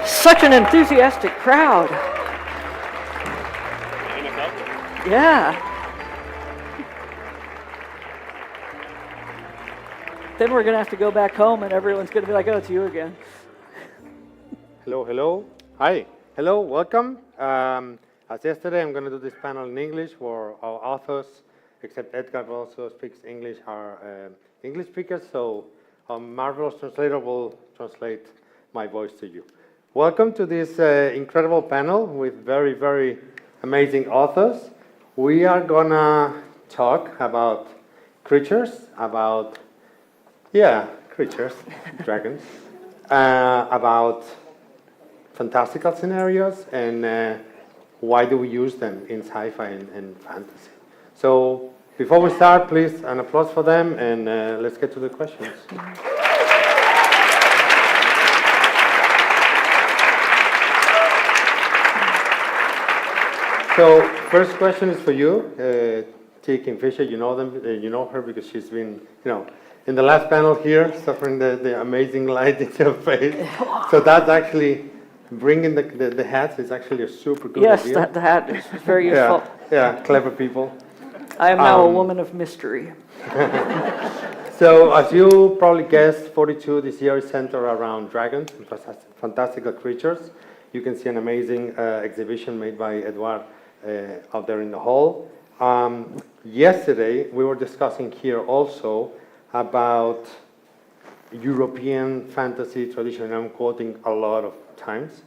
Such an enthusiastic crowd. Yeah. Then we're going to have to go back home and everyone's going to be like, oh, it's you again. Hello, hello. Hi. Hello, welcome. As yesterday, I'm going to do this panel in English for our authors, except Edgar also speaks English, our English speakers, so a marvelous translator will translate my voice to you. Welcome to this incredible panel with very, very amazing authors. We are gonna talk about creatures, creatures, dragons, about fantastical scenarios, and why do we use them in sci-fi and fantasy. So before we start, please, an applause for them, and let's get to the questions. So first question is for you, Kingfisher. You know them, you know her because she's been, in the last panel here, suffering the amazing light in your face. So that's actually bringing the hats is actually a super good idea. Yes, the hat is very useful. Yeah, clever people. I am now a woman of mystery. So as you probably guessed, 42 this year is centered around dragons and fantastical creatures. You can see an amazing exhibition made by Edgar out there in the hall. Yesterday, we were discussing here also about European fantasy tradition, and I'm quoting a lot of times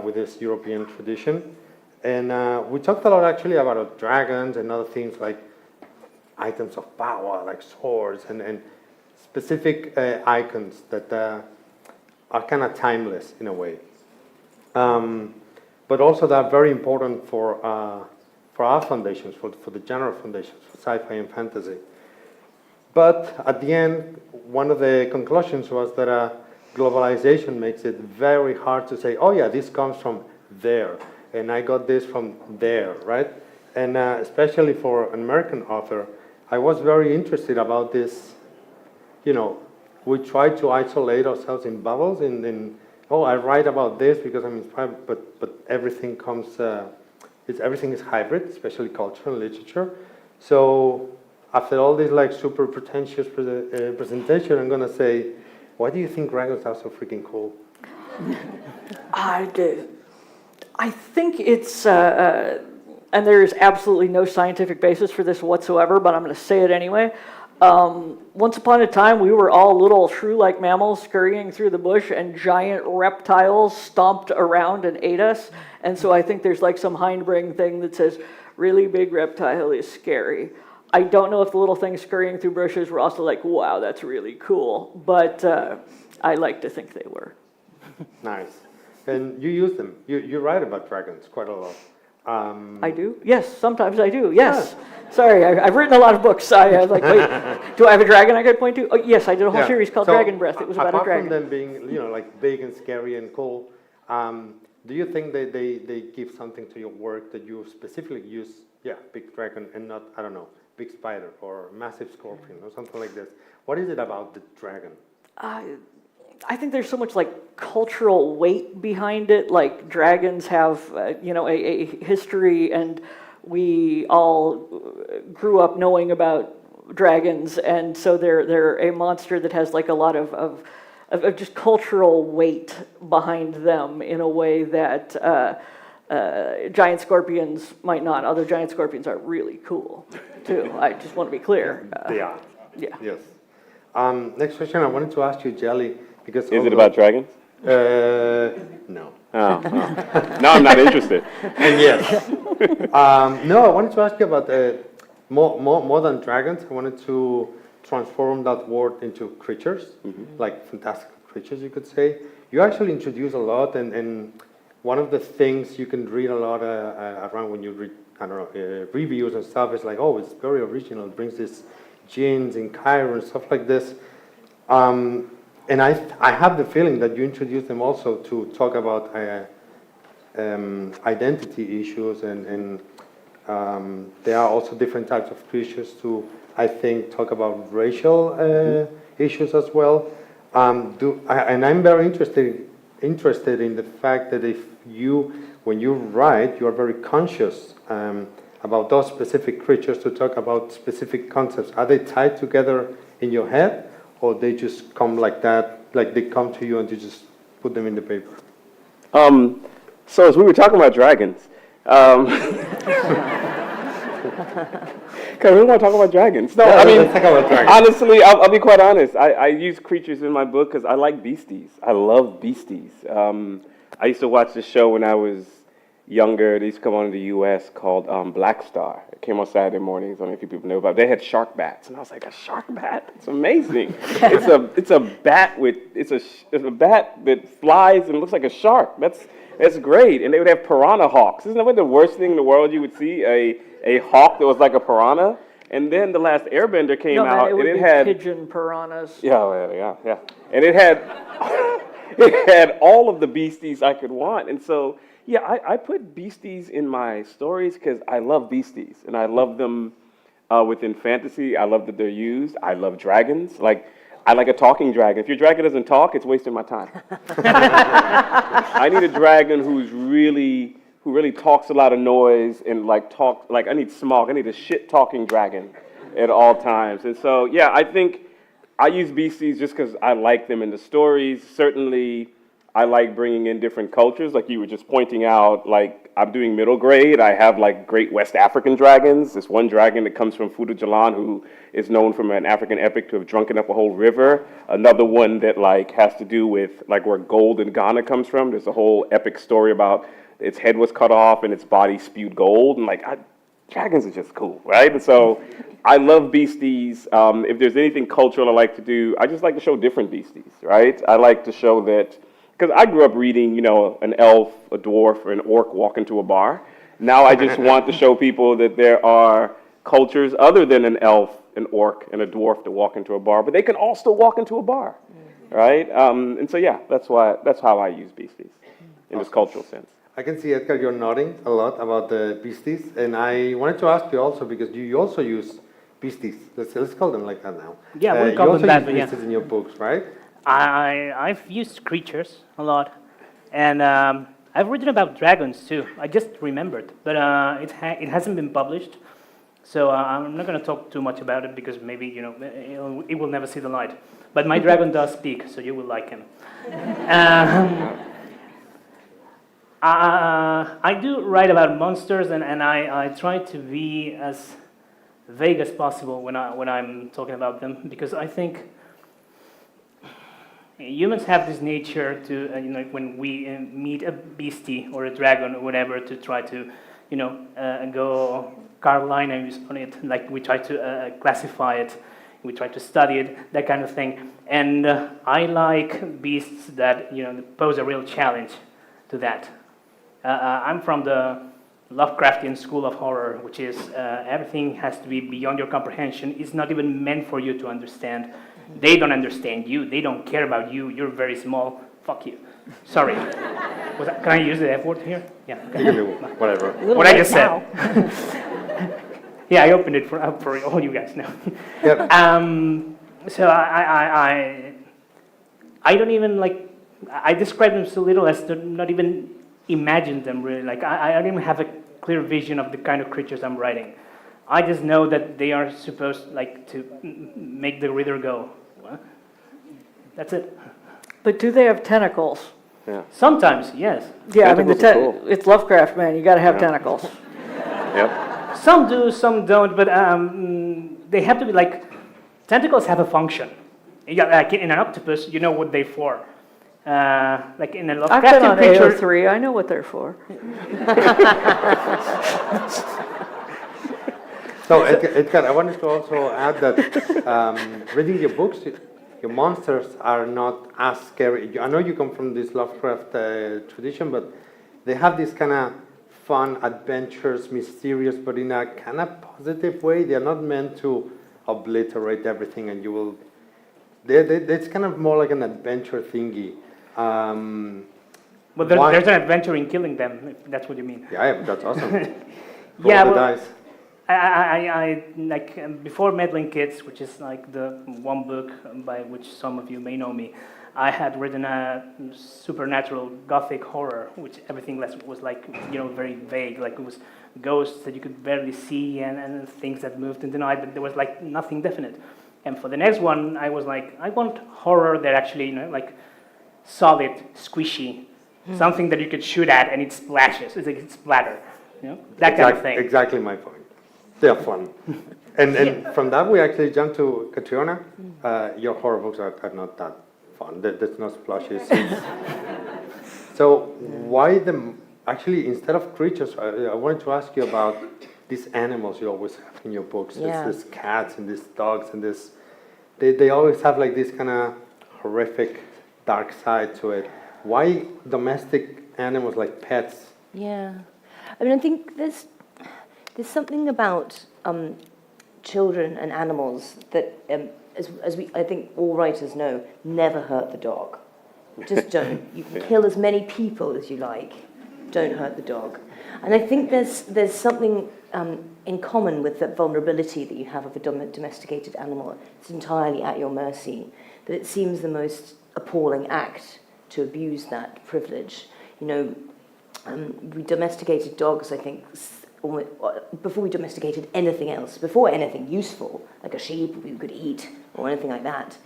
with this European tradition. And we talked a lot actually about dragons and other things like items of power, like swords, and specific icons that are kind of timeless in a way. But also they're very important for our foundations, for the general foundations, for sci-fi and fantasy. But at the end, one of the conclusions was that globalization makes it very hard to say, oh yeah, this comes from there, and I got this from there, right? And especially for an American author, I was very interested about this, we try to isolate ourselves in bubbles, oh, I write about this because I'm inspired, but everything comes, everything is hybrid, especially culture and literature. So after all this like super pretentious presentation, I'm gonna say, why do you think dragons are so freaking cool? I think it's, and there is absolutely no scientific basis for this whatsoever, but I'm going to say it anyway. Once upon a time, we were all little shrew-like mammals scurrying through the bush, and giant reptiles stomped around and ate us. And so I think there's like some hindbrain thing that says, really big reptile is scary. I don't know if the little things scurrying through bushes were also like, wow, that's really cool. But I like to think they were. Nice. And you use them. You write about dragons quite a lot. I do? Yes, sometimes I do. Yes. Yeah. Sorry, I've written a lot of books. I was like, wait, do I have a dragon I could point to? Oh, yes, I did a whole series called Dragon Breath. It was about a dragon. Apart from them being, like big and scary and cool, do you think that they give something to your work that you specifically use, big dragon and not, I don't know, big spider or massive scorpion or something like this? What is it about the dragon? I think there's so much like cultural weight behind it. Like dragons have, a history, and we all grew up knowing about dragons, and so they're a monster that has like a lot of just cultural weight behind them in a way that giant scorpions might not. Although giant scorpions are really cool too. I just want to be clear. They are. Yeah. Yes. Next question I wanted to ask you, Djèlí. Because is it about dragons? No. Oh. Now I'm not interested. And yes. No, I wanted to ask you about more than dragons. I wanted to transform that word into creatures, like fantastical creatures, you could say. You actually introduce a lot, and one of the things you can read a lot around when you read, reviews and stuff is like, oh, it's very original. It brings these genes in Cairo and stuff like this. And I have the feeling that you introduced them also to talk about identity issues, and there are also different types of creatures to, I think, talk about racial issues as well. And I'm very interested in the fact that when you write, you are very conscious about those specific creatures to talk about specific concepts. Are they tied together in your head? Or they just come like that, like they come to you and you just put them in the paper? So as we were talking about dragons, because we want to talk about dragons. No, let's talk about dragons. Honestly, I'll be quite honest. I use creatures in my book because I like beasties. I love beasties. I used to watch this show when I was younger. They used to come on in the U.S. called Black Star. It came on Saturday mornings. I don't know if you people know about it. They had shark bats, and I was like, a shark bat? It's amazing. it's a bat that flies and looks like a shark. That's great. And they would have piranha hawks. Isn't that the worst thing in the world you would see? A hawk that was like a piranha. And then The Last Airbender came out, and it had pigeon piranhas. Yeah. And it had all of the beasties I could want, and so. Yeah, I put beasties in my stories because I love beasties, and I love them within fantasy. I love that they're used. I love dragons. Like, I like a talking dragon. If your dragon doesn't talk, it's wasting my time. I need a dragon who really talks a lot of noise and I need Smog. I need a shit-talking dragon at all times. And so, yeah, I think I use beasties just because I like them in the stories. Certainly, I like bringing in different cultures, like you were just pointing out. Like, I'm doing middle grade. I have like great West African dragons. This one dragon that comes from Fuda Jalan, who is known from an African epic to have drunken up a whole river. Another one that like has to do with like where gold in Ghana comes from. There's a whole epic story about its head was cut off and its body spewed gold. And dragons are just cool, right? And so I love beasties. If there's anything cultural I like to do, I just like to show different beasties, right? I like to show that. Because I grew up reading, an elf, a dwarf, or an orc walk into a bar. Now I just want to show people that there are cultures other than an elf, an orc, and a dwarf to walk into a bar, but they can all still walk into a bar, right? And so, yeah, that's how I use beasties in this cultural sense. I can see, Edgar, you're nodding a lot about the beasties, and I wanted to ask you also, because you also use beasties. Let's call them like that now. Yeah, we'll call them that, but you also use beasties in your books, right? I've used creatures a lot, and I've written about dragons too. I just remembered, but it hasn't been published. So I'm not going to talk too much about it because maybe, it will never see the light. But my dragon does speak, so you will like him. I do write about monsters, and I try to be as vague as possible when I'm talking about them, because I think humans have this nature to, when we meet a beastie or a dragon or whatever, to try to, go carve lines on it, like we try to classify it, we try to study it, that kind of thing. And I like beasts that, pose a real challenge to that. I'm from the Lovecraftian school of horror, which is everything has to be beyond your comprehension. It's not even meant for you to understand. They don't understand you. They don't care about you. You're very small. Fuck you. Sorry. Can I use the F word here? Yeah. You can do whatever. What I just said. Yeah, I opened it up for all you guys now. Yep. So I don't even I describe them so little as to not even imagine them really. Like I don't even have a clear vision of the kind of creatures I'm writing. I just know that they are supposed to make the reader go, what? That's it. But do they have tentacles? Yeah. Sometimes, yes. Yeah, I mean, Tentacles are cool. it's Lovecraft, man. You got to have tentacles. Yep. Some do, some don't, but they have to be tentacles have a function. Like in an octopus, you know what they're for. Like in a I've been Lovecraftian on creature. AO3. I know what they're for. So, Edgar, I wanted to also add that reading your books, your monsters are not as scary. I know you come from this Lovecraft tradition, but they have this kind of fun, adventures, mysterious, but in a kind of positive way. They are not meant to obliterate everything, and you will. It's kind of more like an adventure thingy. Well, there's an adventure in killing them, if that's what you mean. Yeah, that's awesome. Yeah, Roll the well, dice. I before Meddling Kids, which is like the one book by which some of you may know me, I had written a supernatural gothic horror, which everything was very vague, like it was ghosts that you could barely see and things that moved in the night, but there was nothing definite. And for the next one, I was like, I want horror that actually, solid, squishy, something that you could shoot at and it splashes, it's splatter, that kind of thing. Exactly my point. They're fun. And from that, we actually jump to Catriona. Your horror books are not that fun. There's no splashes. So why actually, instead of creatures, I wanted to ask you about these animals you always have in your books. Yeah. There's these cats and these dogs and this, they always have this kind of horrific dark side to it. Why domestic animals like pets? Yeah, I mean, I think there's something about children and animals that, as I think all writers know, never hurt the dog. Just don't. You can kill as many people as you like. Don't hurt the dog. And I think there's something in common with the vulnerability that you have of a domesticated animal. It's entirely at your mercy. That it seems the most appalling act to abuse that privilege. We domesticated dogs, I think, before we domesticated anything else, before anything useful, like a sheep we could eat or anything like that.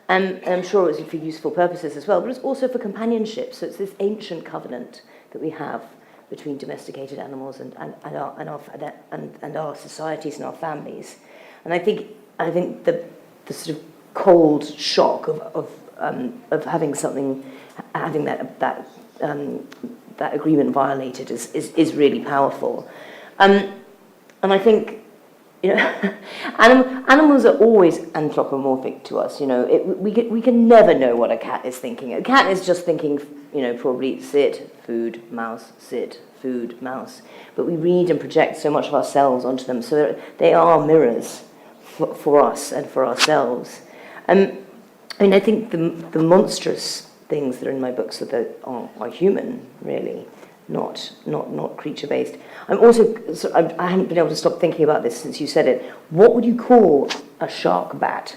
And I'm sure it was for useful purposes as well, but it's also for companionship. So it's this ancient covenant that we have between domesticated animals and our societies and our families. And I think the sort of cold shock of having that agreement violated is really powerful. And I think, animals are always anthropomorphic to us. We can never know what a cat is thinking. A cat is just thinking, probably sit, food, mouse, sit, food, mouse. But we read and project so much of ourselves onto them, so they are mirrors for us and for ourselves. I think the monstrous things that are in my books are human, really, not creature-based. I haven't been able to stop thinking about this since you said it. What would you call a shark bat?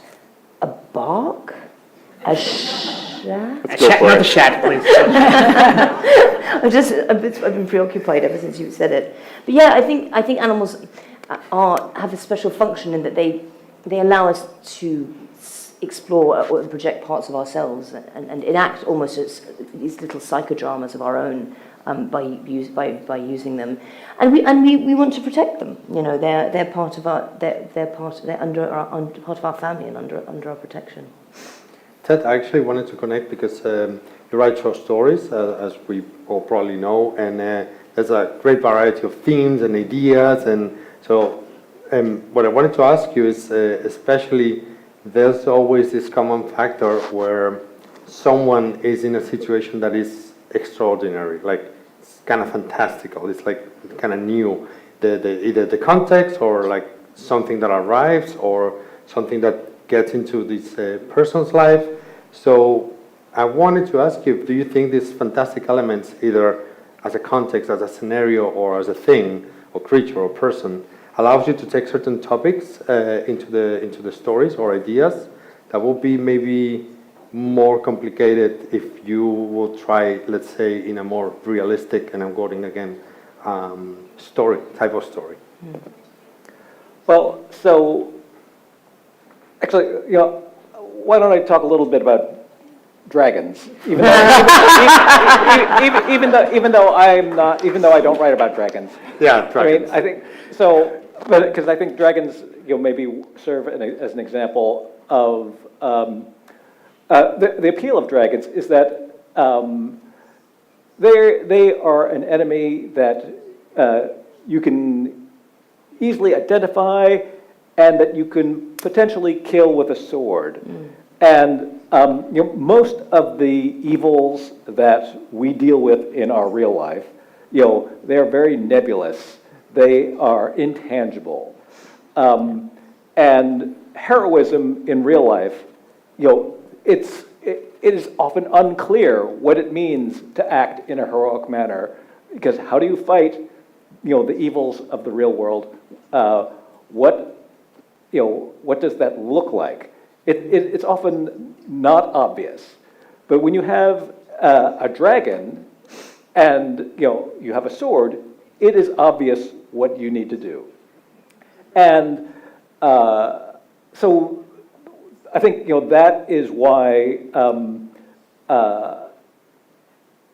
A bark? A shat? Not a shat, please. I've been preoccupied ever since you said it. But yeah, I think animals, have a special function in that they allow us to explore or project parts of ourselves and enact almost as these little psychodramas of our own by using them, and we want to protect them. You know, they're part of our part of our family and under our protection. Ted, I actually wanted to connect because you write short stories, as we all probably know, and there's a great variety of themes and ideas, and so what I wanted to ask you is, especially, there's always this common factor where someone is in a situation that is extraordinary, like it's kind of fantastical, it's like kind of new, either the context or like something that arrives or something that gets into this person's life. So I wanted to ask you, do you think these fantastic elements, either as a context, as a scenario, or as a thing, or creature, or person, allows you to take certain topics into the stories or ideas that will be maybe more complicated if you will try, let's say, in a more realistic, and I'm quoting again, type of story? Well, so actually, you know, why don't I talk a little bit about dragons, even though I don't write about dragons. Yeah, dragons. I mean, I think so, but because I think dragons, you know, maybe serve as an example of the appeal of dragons is that they are an enemy that you can easily identify and that you can potentially kill with a sword. And you know, most of the evils that we deal with in our real life, you know, they are very nebulous. They are intangible. And heroism in real life, you know, it is often unclear what it means to act in a heroic manner, because how do you fight, you know, the evils of the real world? What does that look like? It's often not obvious. But when you have a dragon and, you know, you have a sword, it is obvious what you need to do. And so I think, you know, that is why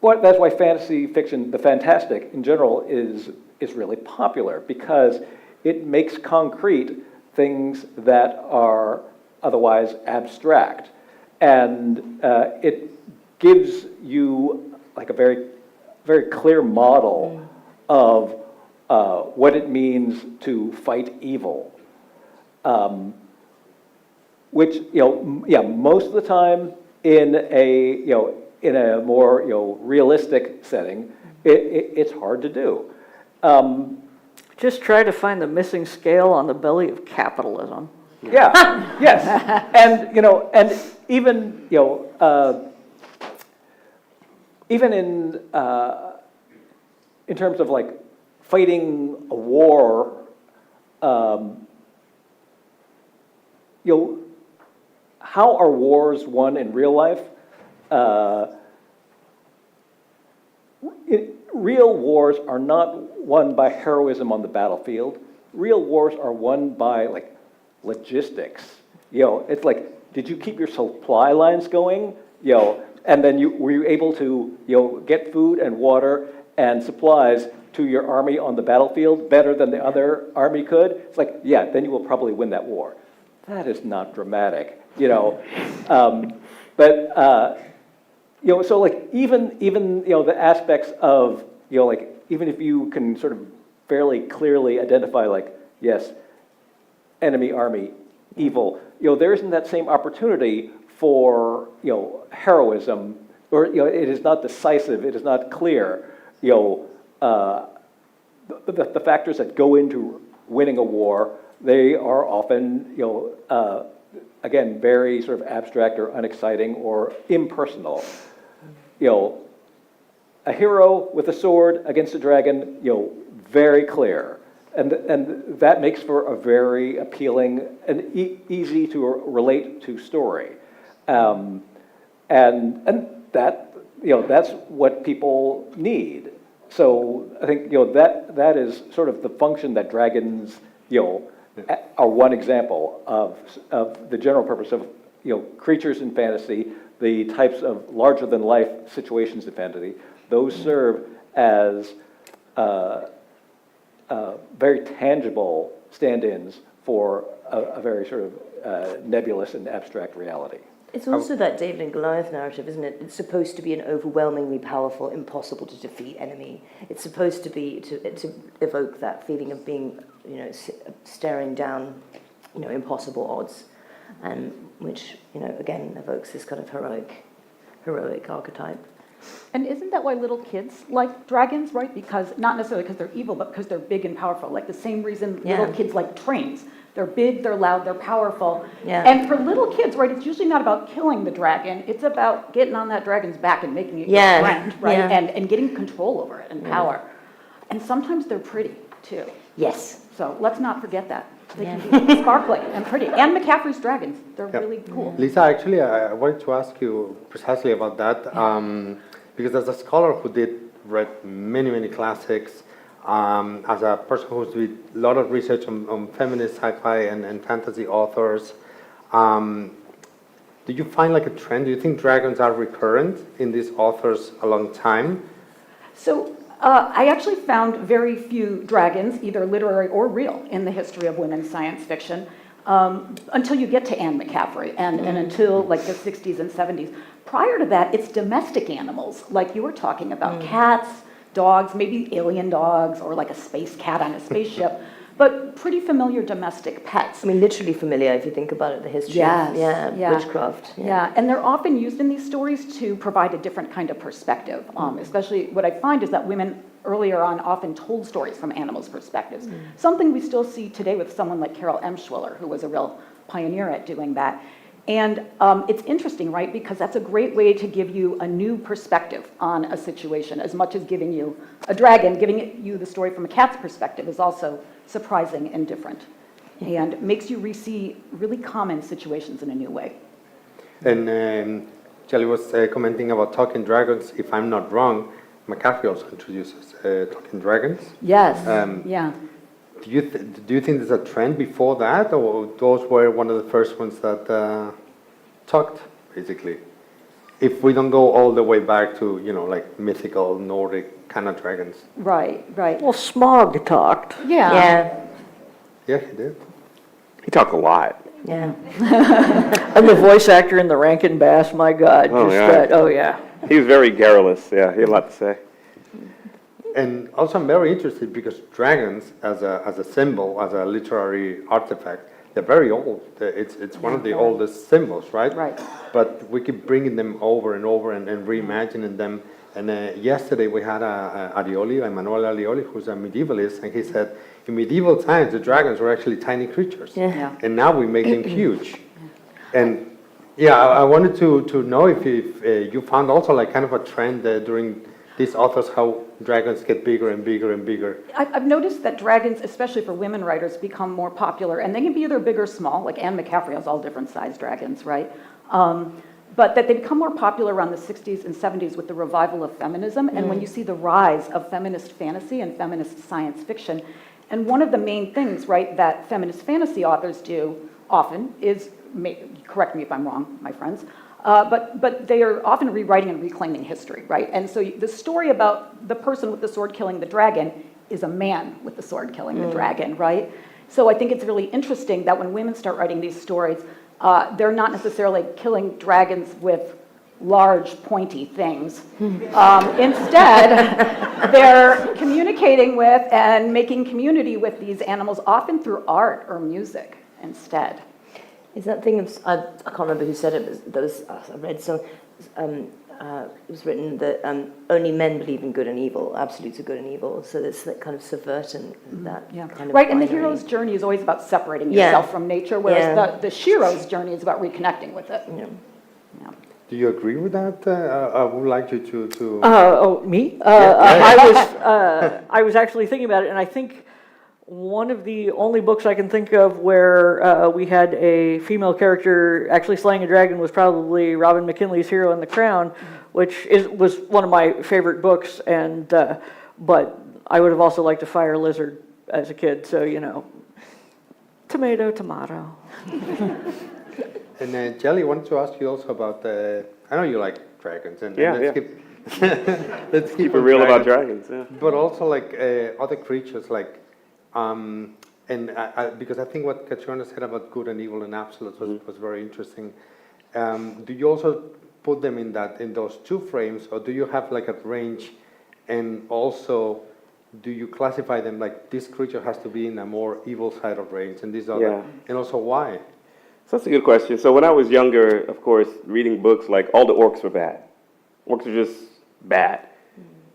that's why fantasy fiction, the fantastic in general, is really popular, because it makes concrete things that are otherwise abstract, and it gives you like a very, very clear model of what it means to fight evil, which, you know, yeah, most of the time in a more, you know, realistic setting, it's hard to do. Just try to find the missing scale on the belly of capitalism. Yeah. Yes. And, you know, and even, you know, even in terms of like fighting a war, you know, how are wars won in real life? Real wars are not won by heroism on the battlefield. Real wars are won by like logistics. You know, it's like, did you keep your supply lines going? You know, and then were you able to, you know, get food and water and supplies to your army on the battlefield better than the other army could? It's like, yeah, then you will probably win that war. That is not dramatic, you know. You know, so like even you know, the aspects of, you know, like even if you can sort of fairly clearly identify like, yes, enemy army, evil, you know, there isn't that same opportunity for, you know, heroism, or, you know, it is not decisive, it is not clear, you know, the factors that go into winning a war, they are often, you know, again, very sort of abstract or unexciting or impersonal. You know, a hero with a sword against a dragon, you know, very clear. And that makes for a very appealing and easy to relate to story. And that, you know, that's what people need. So I think, you know, that is sort of the function that dragons are one example of the general purpose of, creatures in fantasy, the types of larger-than-life situations in fantasy. Those serve as very tangible stand-ins for a very sort of nebulous and abstract reality. It's also that David and Goliath narrative, isn't it? It's supposed to be an overwhelmingly powerful, impossible to defeat enemy. It's supposed to be to evoke that feeling of being, staring down, impossible odds, and which, again evokes this kind of heroic archetype. And isn't that why little kids like dragons, right? Because, not necessarily because they're evil, but because they're big and powerful. Like the same reason little kids like trains. They're big, they're loud, they're powerful. Yeah. And for little kids, right, it's usually not about killing the dragon. It's about getting on that dragon's back and making it your friend, right? Yeah. And getting control over it and power. And sometimes they're pretty, too. Yes. So let's not forget that. They can be sparkly and pretty. And McCaffrey's dragons, they're really cool. Lisa, actually, I wanted to ask you precisely about that, because as a scholar who read many, many classics, as a person who's did a lot of research on feminist sci-fi and fantasy authors, do you find like a trend? Do you think dragons are recurrent in these authors a long time? So I actually found very few dragons, either literary or real, in the history of women's science fiction, until you get to Anne McCaffrey and until like the 60s and 70s. Prior to that, it's domestic animals, like you were talking about, cats, dogs, maybe alien dogs, or like a space cat on a spaceship, but pretty familiar domestic pets. I mean, literally familiar if you think about it, the history. Yes, Yeah, yeah. witchcraft. Yeah, and they're often used in these stories to provide a different kind of perspective. Especially what I find is that women earlier on often told stories from animals' perspectives. Something we still see today with someone like Carol Emshwiller, who was a real pioneer at doing that. And it's interesting, right? Because that's a great way to give you a new perspective on a situation, as much as giving you a dragon, giving you the story from a cat's perspective is also surprising and different. And makes you re-see really common situations in a new way. And Djèlí was commenting about talking dragons. If I'm not wrong, McCaffrey also introduces talking dragons. Yes, Yeah. Do you think there's a trend before that, or those were one of the first ones that talked, basically? If we don't go all the way back to, like mythical Nordic kind of dragons. right. Well, Smog talked. Yeah. Yeah, he did. He talked a lot. Yeah. And the voice actor in the Rankin Bass, my God. Oh, just yeah. that, oh, yeah. He was very garrulous. Yeah, he had a lot to say. And also I'm very interested because dragons, as a symbol, as a literary artifact, they're very old. It's one of the oldest symbols, right? Right. But we keep bringing them over and over and reimagining them. And yesterday we had Emanuele Alioli, who's a medievalist, and he said, in medieval times, the dragons were actually tiny creatures. Yeah. And now we make them huge. And yeah, I wanted to know if you found also like kind of a trend during these authors, how dragons get bigger and bigger and bigger. I've noticed that dragons, especially for women writers, become more popular, and they can be either big or small, like Anne McCaffrey has all different sized dragons, right? But that they become more popular around the 60s and 70s with the revival of feminism, and when you see the rise of feminist fantasy and feminist science fiction. And one of the main things, right, that feminist fantasy authors do often is, correct me if I'm wrong, my friends, but they are often rewriting and reclaiming history, right? And so the story about the person with the sword killing the dragon is a man with the sword killing the dragon, right? So I think it's really interesting that when women start writing these stories, they're not necessarily killing dragons with large, pointy things. Instead, they're communicating with and making community with these animals, often through art or music instead. Is that thing of, I can't remember who said it, I read some, it was written that only men believe in good and evil, absolutes of good and evil, so it's that kind of subverting that kind of Right, and the binary. hero's journey is always about separating yourself from nature, whereas the Shiro's journey is about reconnecting with it. Yeah. Do you agree with that? I would like you to... Me? I was actually thinking about it, and I think one of the only books I can think of where we had a female character actually slaying a dragon was probably Robin McKinley's Hero and the Crown, which was one of my favorite books, and but I would have also liked a fire lizard as a kid, so Tomato, tomato. And Djèlí, I wanted to ask you also about I know you like dragons, and Yeah, let's yeah. keep let's keep Keep it on real about dragons. Yeah. But also like other creatures, like because I think what Catriona said about good and evil and absolutes was very interesting. Do you also put them in those two frames, or do you have like a range, and also do you classify them like this creature has to be in a more evil side of range and this other, Yeah. and also why? So that's a good question. So when I was younger, of course, reading books, like all the orcs were bad. Orcs are just bad.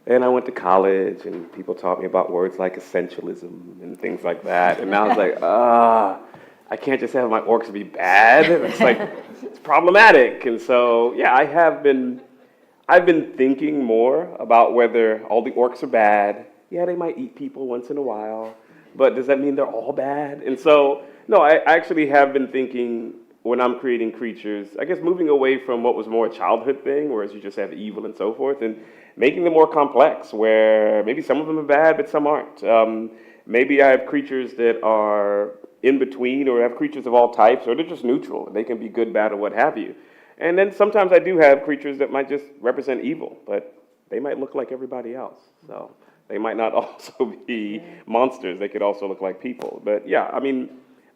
And I went to college, and people taught me about words like essentialism and things like that. And I was like, I can't just have my orcs be bad. It's like, it's problematic. And so, yeah, I've been thinking more about whether all the orcs are bad. Yeah, they might eat people once in a while, but does that mean they're all bad? And so, no, I actually have been thinking when I'm creating creatures, I guess moving away from what was more a childhood thing, whereas you just have evil and so forth, and making them more complex, where maybe some of them are bad, but some aren't. Maybe I have creatures that are in between, or have creatures of all types, or they're just neutral. They can be good, bad, or what have you. And then sometimes I do have creatures that might just represent evil, but they might look like everybody else. So they might not also be monsters. They could also look like people. But yeah, I mean,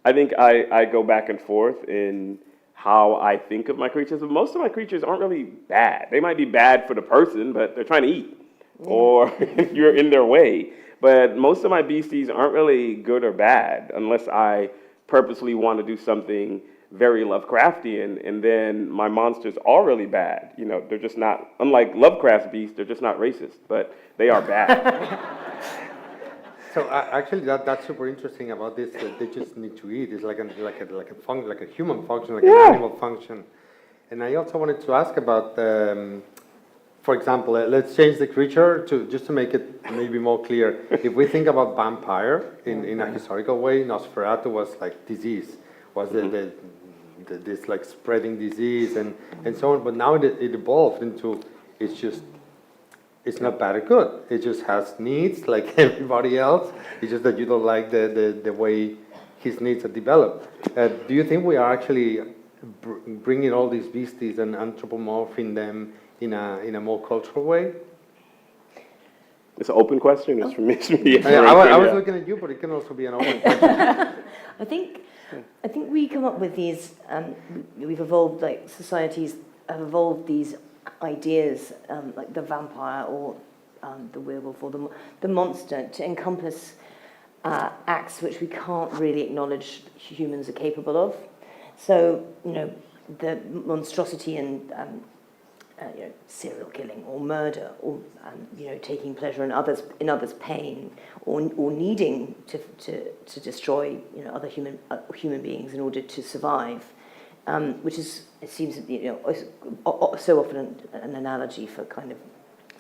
I think I go back and forth in how I think of my creatures, but most of my creatures aren't really bad. They might be bad for the person, but they're trying to eat, or you're in their way. But most of my beasties aren't really good or bad unless I purposely want to do something very Lovecraftian, and then my monsters are really bad. You know, they're just not, unlike Lovecraft's beasts, they're just not racist, but they are bad. So actually, that's super interesting about this. That they just need to eat. It's like a human function, like an animal function. And I also wanted to ask about, for example, let's change the creature just to make it maybe more clear. If we think about vampire in a historical way, Nosferatu was like disease, was this like spreading disease and so on. But now it evolved into it's not bad or good. It just has needs like everybody else. It's just that you don't like the way his needs are developed. Do you think we are actually bringing all these beasties and anthropomorphing them in a more cultural way? It's an open question. It's for me. I was looking at you, but it can also be an open question. I think we come up with these. We've evolved, like societies have evolved these ideas, like the vampire or the werewolf or the monster, to encompass acts which we can't really acknowledge humans are capable of. So, the monstrosity and serial killing or murder, or taking pleasure in others' pain, or needing to destroy other human beings in order to survive, which is, it seems, so often an analogy for kind of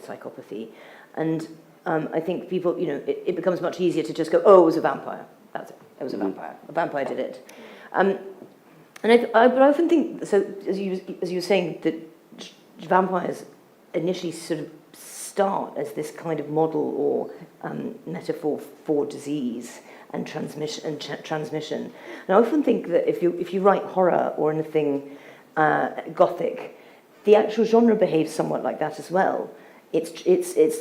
psychopathy. And I think people, it becomes much easier to just go, oh, it was a vampire. That's it. It was a vampire. A vampire did it. And but I often think, so as you were saying, that vampires initially sort of start as this kind of model or metaphor for disease and transmission. And I often think that if you write horror or anything gothic, the actual genre behaves somewhat like that as well. It's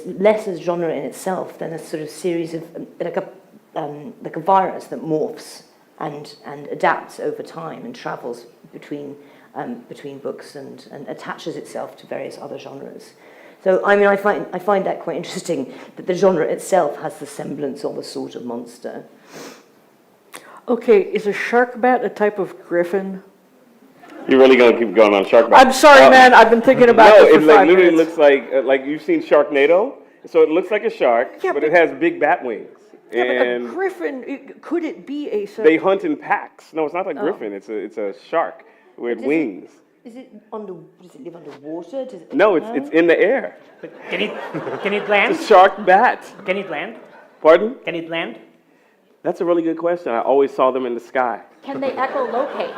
less a genre in itself than a sort of series of like a virus that morphs and adapts over time and travels between books and attaches itself to various other genres. So I mean, I find that quite interesting, that the genre itself has the semblance of a sort of monster. Okay, is a shark bat a type of griffin? You're really going to keep going on shark bat? I'm sorry, man. I've been thinking about no, this for it 5 literally minutes. looks like you've seen Sharknado. So it looks like a shark, Yeah, but it has big bat wings. Yeah, but a And griffin, could it be a... they hunt in packs. No, it's not a griffin. It's a shark with wings. Does it live underwater? No, it's in the air. But can it land? It's a shark bat. Can it land? Pardon? Can it land? That's a really good question. I always saw them in the sky. Can they echolocate?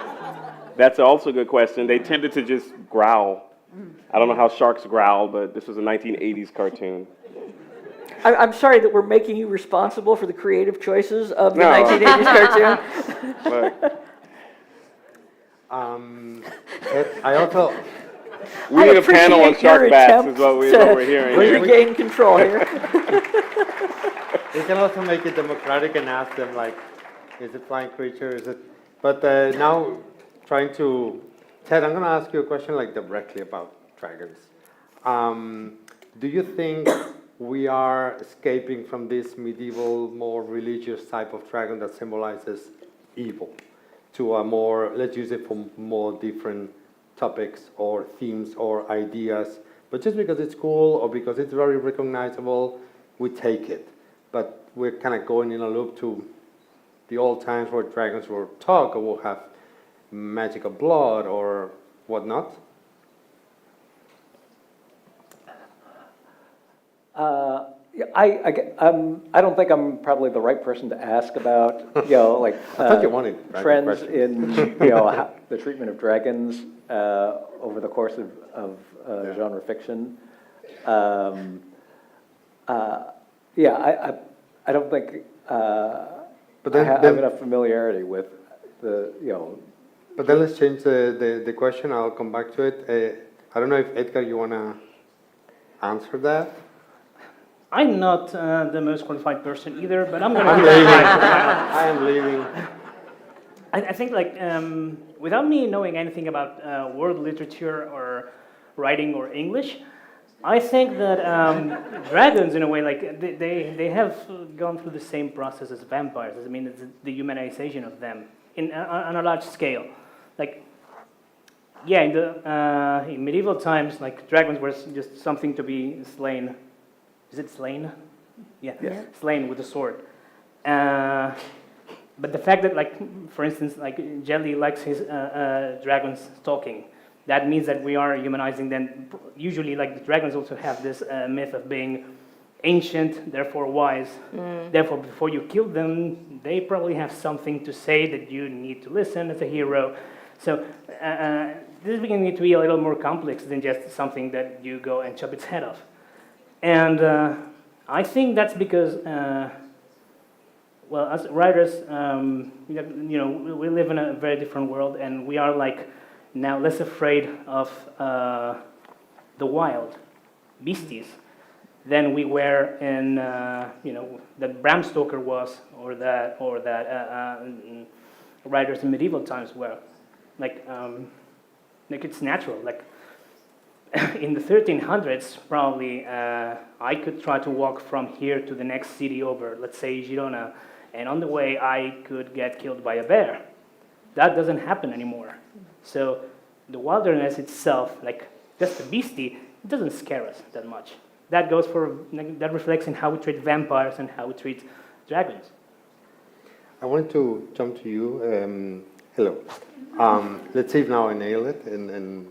That's also a good question. They tended to just growl. I don't know how sharks growl, but this was a 1980s cartoon. I'm sorry that we're making you responsible for the creative choices of the No. 1980s cartoon. But I also, we I need a panel on appreciate your shark bats attempt is what to we're hearing here. regain control here. we can also make it democratic and ask them like, is it flying creature? Is it? But now, trying to, Ted, I'm going to ask you a question like directly about dragons. Do you think we are escaping from this medieval, more religious type of dragon that symbolizes evil to a more, let's use it for more different topics or themes or ideas, but just because it's cool or because it's very recognizable, we take it. But we're kind of going in a loop to the old times where dragons will talk or will have magical blood or whatnot. Yeah, I don't think I'm probably the right person to ask about, like I thought you wanted dragon trends questions. in, the treatment of dragons over the course of genre fiction. I don't think But then- I have then- enough familiarity with the, But then let's change the question. I'll come back to it. I don't know if Edgar, you want to answer that? I'm not the most qualified person either, but I'm going to I'm give it a leaving. try. I am leaving. I think without me knowing anything about world literature or writing or English, I think that dragons, in a way, they have gone through the same process as vampires. I mean, it's the humanization of them on a large scale. In medieval times, dragons were just something to be slain. Is it slain? Yeah, slain with a sword. But the fact that, for instance, Djèlí likes his dragons talking, that means that we are humanizing them. Usually, the dragons also have this myth of being ancient, therefore wise. Therefore, before you kill them, they probably have something to say that you need to listen as a hero. So this is beginning to be a little more complex than just something that you go and chop its head off. And I think that's because, as writers, we live in a very different world, and we are now less afraid of the wild beasties than we were in, that Bram Stoker was, or that writers in medieval times were. It's natural. In the 1300s, probably, I could try to walk from here to the next city over, let's say Girona, and on the way I could get killed by a bear. That doesn't happen anymore. So the wilderness itself, just the beastie, it doesn't scare us that much. That goes that reflects in how we treat vampires and how we treat dragons. I wanted to jump to you. Hello. Let's see if now I nail it. And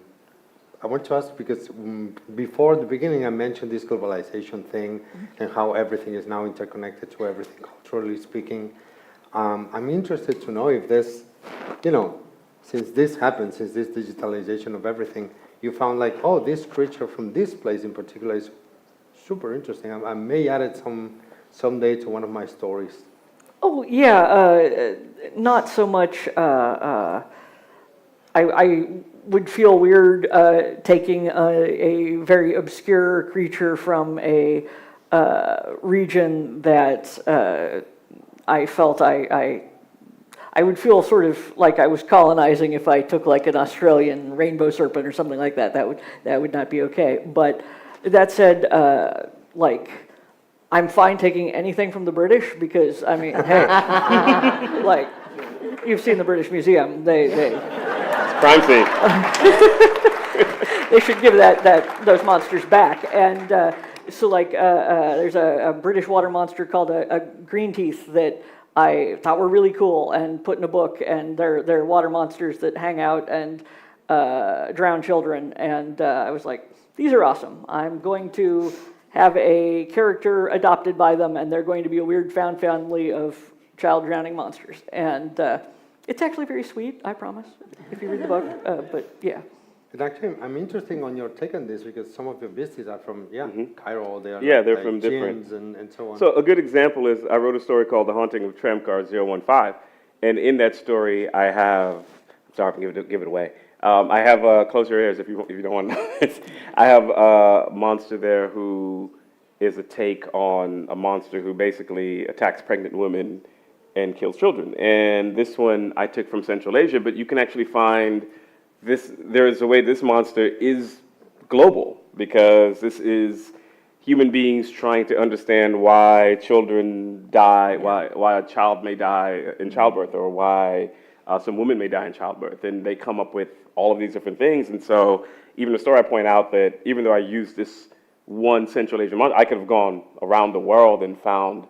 I want to ask because before the beginning I mentioned this globalization thing and how everything is now interconnected to everything, culturally speaking. I'm interested to know if this, since this happened, since this digitalization of everything, you found this creature from this place in particular is super interesting. I may add it someday to one of my stories. Oh, yeah, not so much. I would feel weird taking a very obscure creature from a region that I felt I would feel sort of like I was colonizing if I took an Australian rainbow serpent or something like that. That would not be okay. But that said, I'm fine taking anything from the British because hey, you've seen the British Museum. They Crime scene. they should give those monsters back. And there's a British water monster called a green teeth that I thought were really cool and put in a book, and they're water monsters that hang out and drown children. And I was like, these are awesome. I'm going to have a character adopted by them, and they're going to be a weird found family of child drowning monsters. And it's actually very sweet, I promise, if you read the book. But yeah. And actually, I'm interested on your take on this because some of your beasties are from, Cairo. They are Yeah, like, they're like from different- gyms and so on. So a good example is I wrote a story called The Haunting of Tramcar 015. And in that story, I have, I'm sorry, I'm give it away. I have close your ears if you don't want to know this. I have a monster there who is a take on a monster who basically attacks pregnant women and kills children. And this one I took from Central Asia, but you can actually find this, there is a way this monster is global because this is human beings trying to understand why children die, why a child may die in childbirth, or why some women may die in childbirth. And they come up with all of these different things. And so even the story I point out that even though I used this one Central Asian monster, I could have gone around the world and found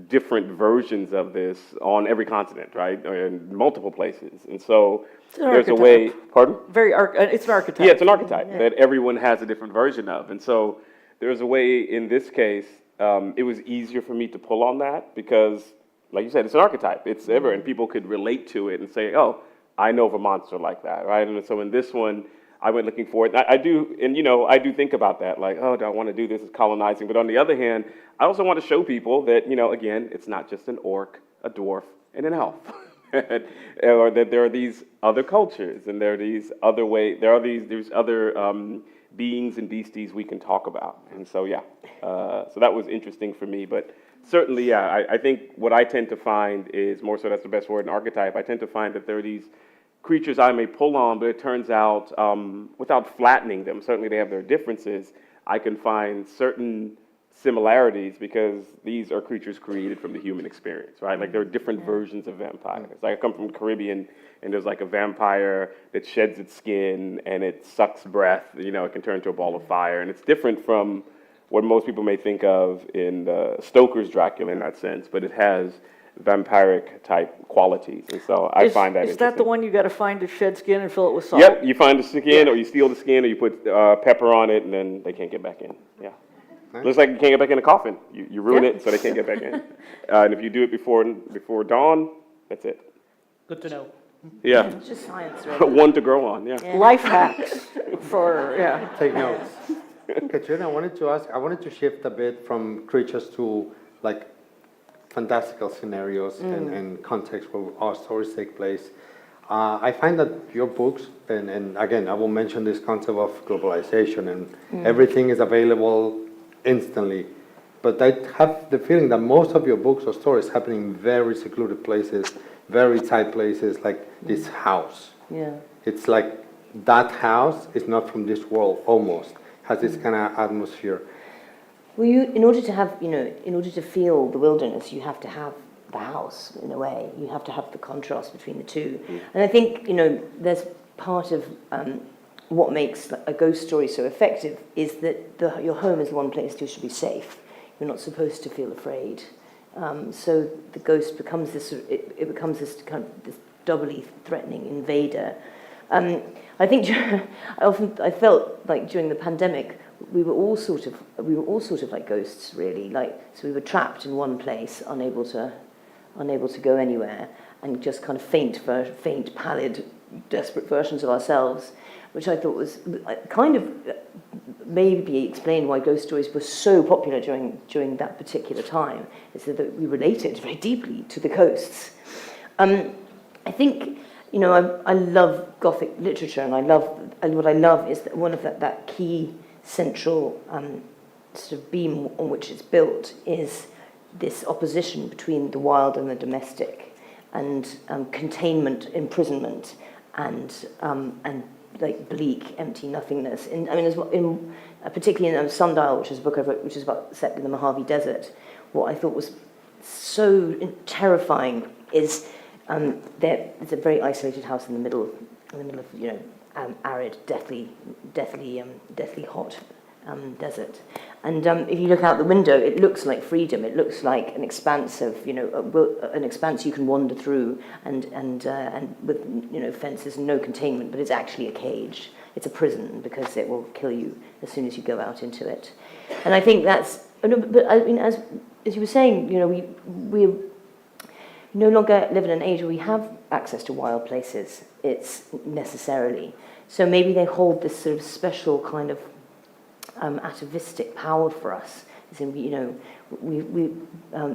different versions of this on every continent, right, or in multiple places. And so there's a way, pardon? It's an archetype. Yeah, it's an archetype that everyone has a different version of. And so there's a way in this case, it was easier for me to pull on that because, like you said, it's an archetype. It's ever, and people could relate to it and say, oh, I know of a monster like that, right? And so in this one, I went looking for it. And I do think about that, like, oh, do I want to do this? It's colonizing. But on the other hand, I also want to show people that, again, it's not just an orc, a dwarf, and an elf. Or that there are these other cultures, and there are these other there's other beings and beasties we can talk about. And so, so that was interesting for me. But certainly, I think what I tend to find is more so, that's the best word, an archetype. I tend to find that there are these creatures I may pull on, but it turns out, without flattening them, certainly they have their differences, I can find certain similarities because these are creatures created from the human experience, right? Like there are different versions of vampires. Like I come from the Caribbean, and there's like a vampire that sheds its skin and it sucks breath, it can turn into a ball of fire, and it's different from what most people may think of in Stoker's Dracula in that sense, but it has vampiric type qualities, and so I find that interesting. Is that the one you got to find to shed skin and fill it with salt? Yep, you find the skin, or you steal the skin, or you put pepper on it, and then they can't get back in. Yeah, nice. Looks like you can't get back in the coffin. You ruin it, so they can't get back in. And if you do it before dawn, that's it. Good to know. Yeah, It's just science, really. one to grow on. Yeah. Life hacks for Take notes. Catriona, I wanted to shift a bit from creatures to like fantastical scenarios and context where our stories take place. I find that your books, and again, I will mention this concept of globalization and everything is available instantly, but I have the feeling that most of your books or stories happen in very secluded places, very tight places, like this house. Yeah. It's like that house is not from this world, almost, has this kind of atmosphere. Well, in order to feel the wilderness, you have to have the house, in a way. You have to have the contrast between the two. And I think, there's part of what makes a ghost story so effective is that your home is the one place you should be safe. You're not supposed to feel afraid. So the ghost becomes this kind of this doubly threatening invader. I think I felt like during the pandemic we were all sort of like ghosts, really. So we were trapped in one place, unable to go anywhere, and just kind of faint, pallid, desperate versions of ourselves, which I thought was kind of maybe explained why ghost stories were so popular during that particular time, is that we related very deeply to the ghosts. I think, I love Gothic literature, and what I love is that one of that key central sort of beam on which it's built is this opposition between the wild and the domestic, and containment, imprisonment, and like bleak, empty nothingness. Particularly in Sundial, which is a book I wrote, which is set in the Mojave Desert. What I thought was so terrifying is there's a very isolated house in the middle of arid, deathly hot desert. And if you look out the window, it looks like freedom. It looks like an expanse of, an expanse you can wander through, and with fences and no containment. But it's actually a cage. It's a prison because it will kill you as soon as you go out into it. And I think that's. But I mean, as you were saying, no longer live in an age where we have access to wild places, it's necessarily. So maybe they hold this sort of special kind of atavistic power for us. As in, you know,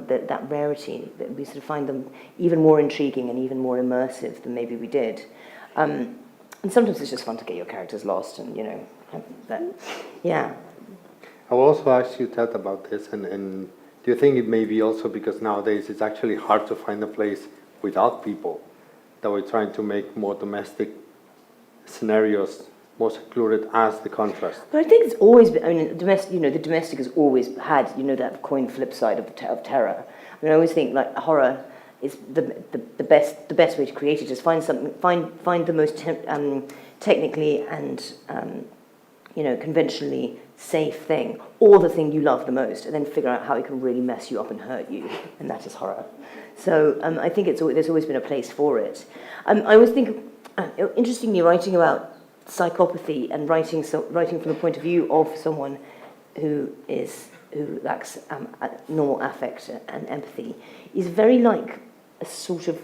that rarity, that we sort of find them even more intriguing and even more immersive than maybe we did. And sometimes it's just fun to get your characters lost, and you know, yeah. I will also ask you, Ted, about this, and do you think it may be also because nowadays it's actually hard to find a place without people, that we're trying to make more domestic scenarios more secluded as the contrast? But I think it's always been, I mean, domestic, you know, the domestic has always had, you know, that coin flip side of terror. I mean, I always think like horror is the best way to create it. Just find something, find the most technically and you know, conventionally safe thing, or the thing you love the most, and then figure out how it can really mess you up and hurt you, and that is horror. So I think there's always been a place for it. I always think, interestingly, writing about psychopathy and writing from the point of view of someone who lacks normal affect and empathy is very like a sort of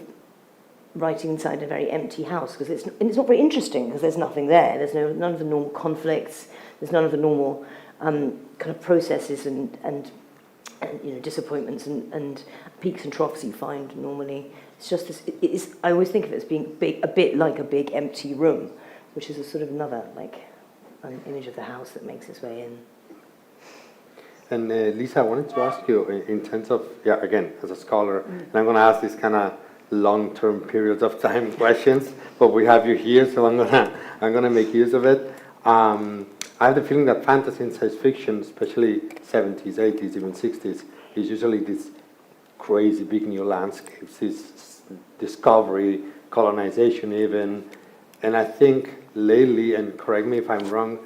writing inside a very empty house, because it's not very interesting, because there's nothing there. There's none of the normal conflicts. There's none of the normal kind of processes and you know, disappointments and peaks and troughs you find normally. It's just this. I always think of it as being a bit like a big empty room, which is a sort of another like an image of the house that makes its way in. And Lisa, I wanted to ask you in terms of, yeah, again, as a scholar, and I'm going to ask these kind of long-term periods of time questions, but we have you here, so I'm gonna make use of it. I have the feeling that fantasy and science fiction, especially 70s, 80s, even 60s, is usually this crazy big new landscapes, this discovery, colonization even, and I think lately, and correct me if I'm wrong,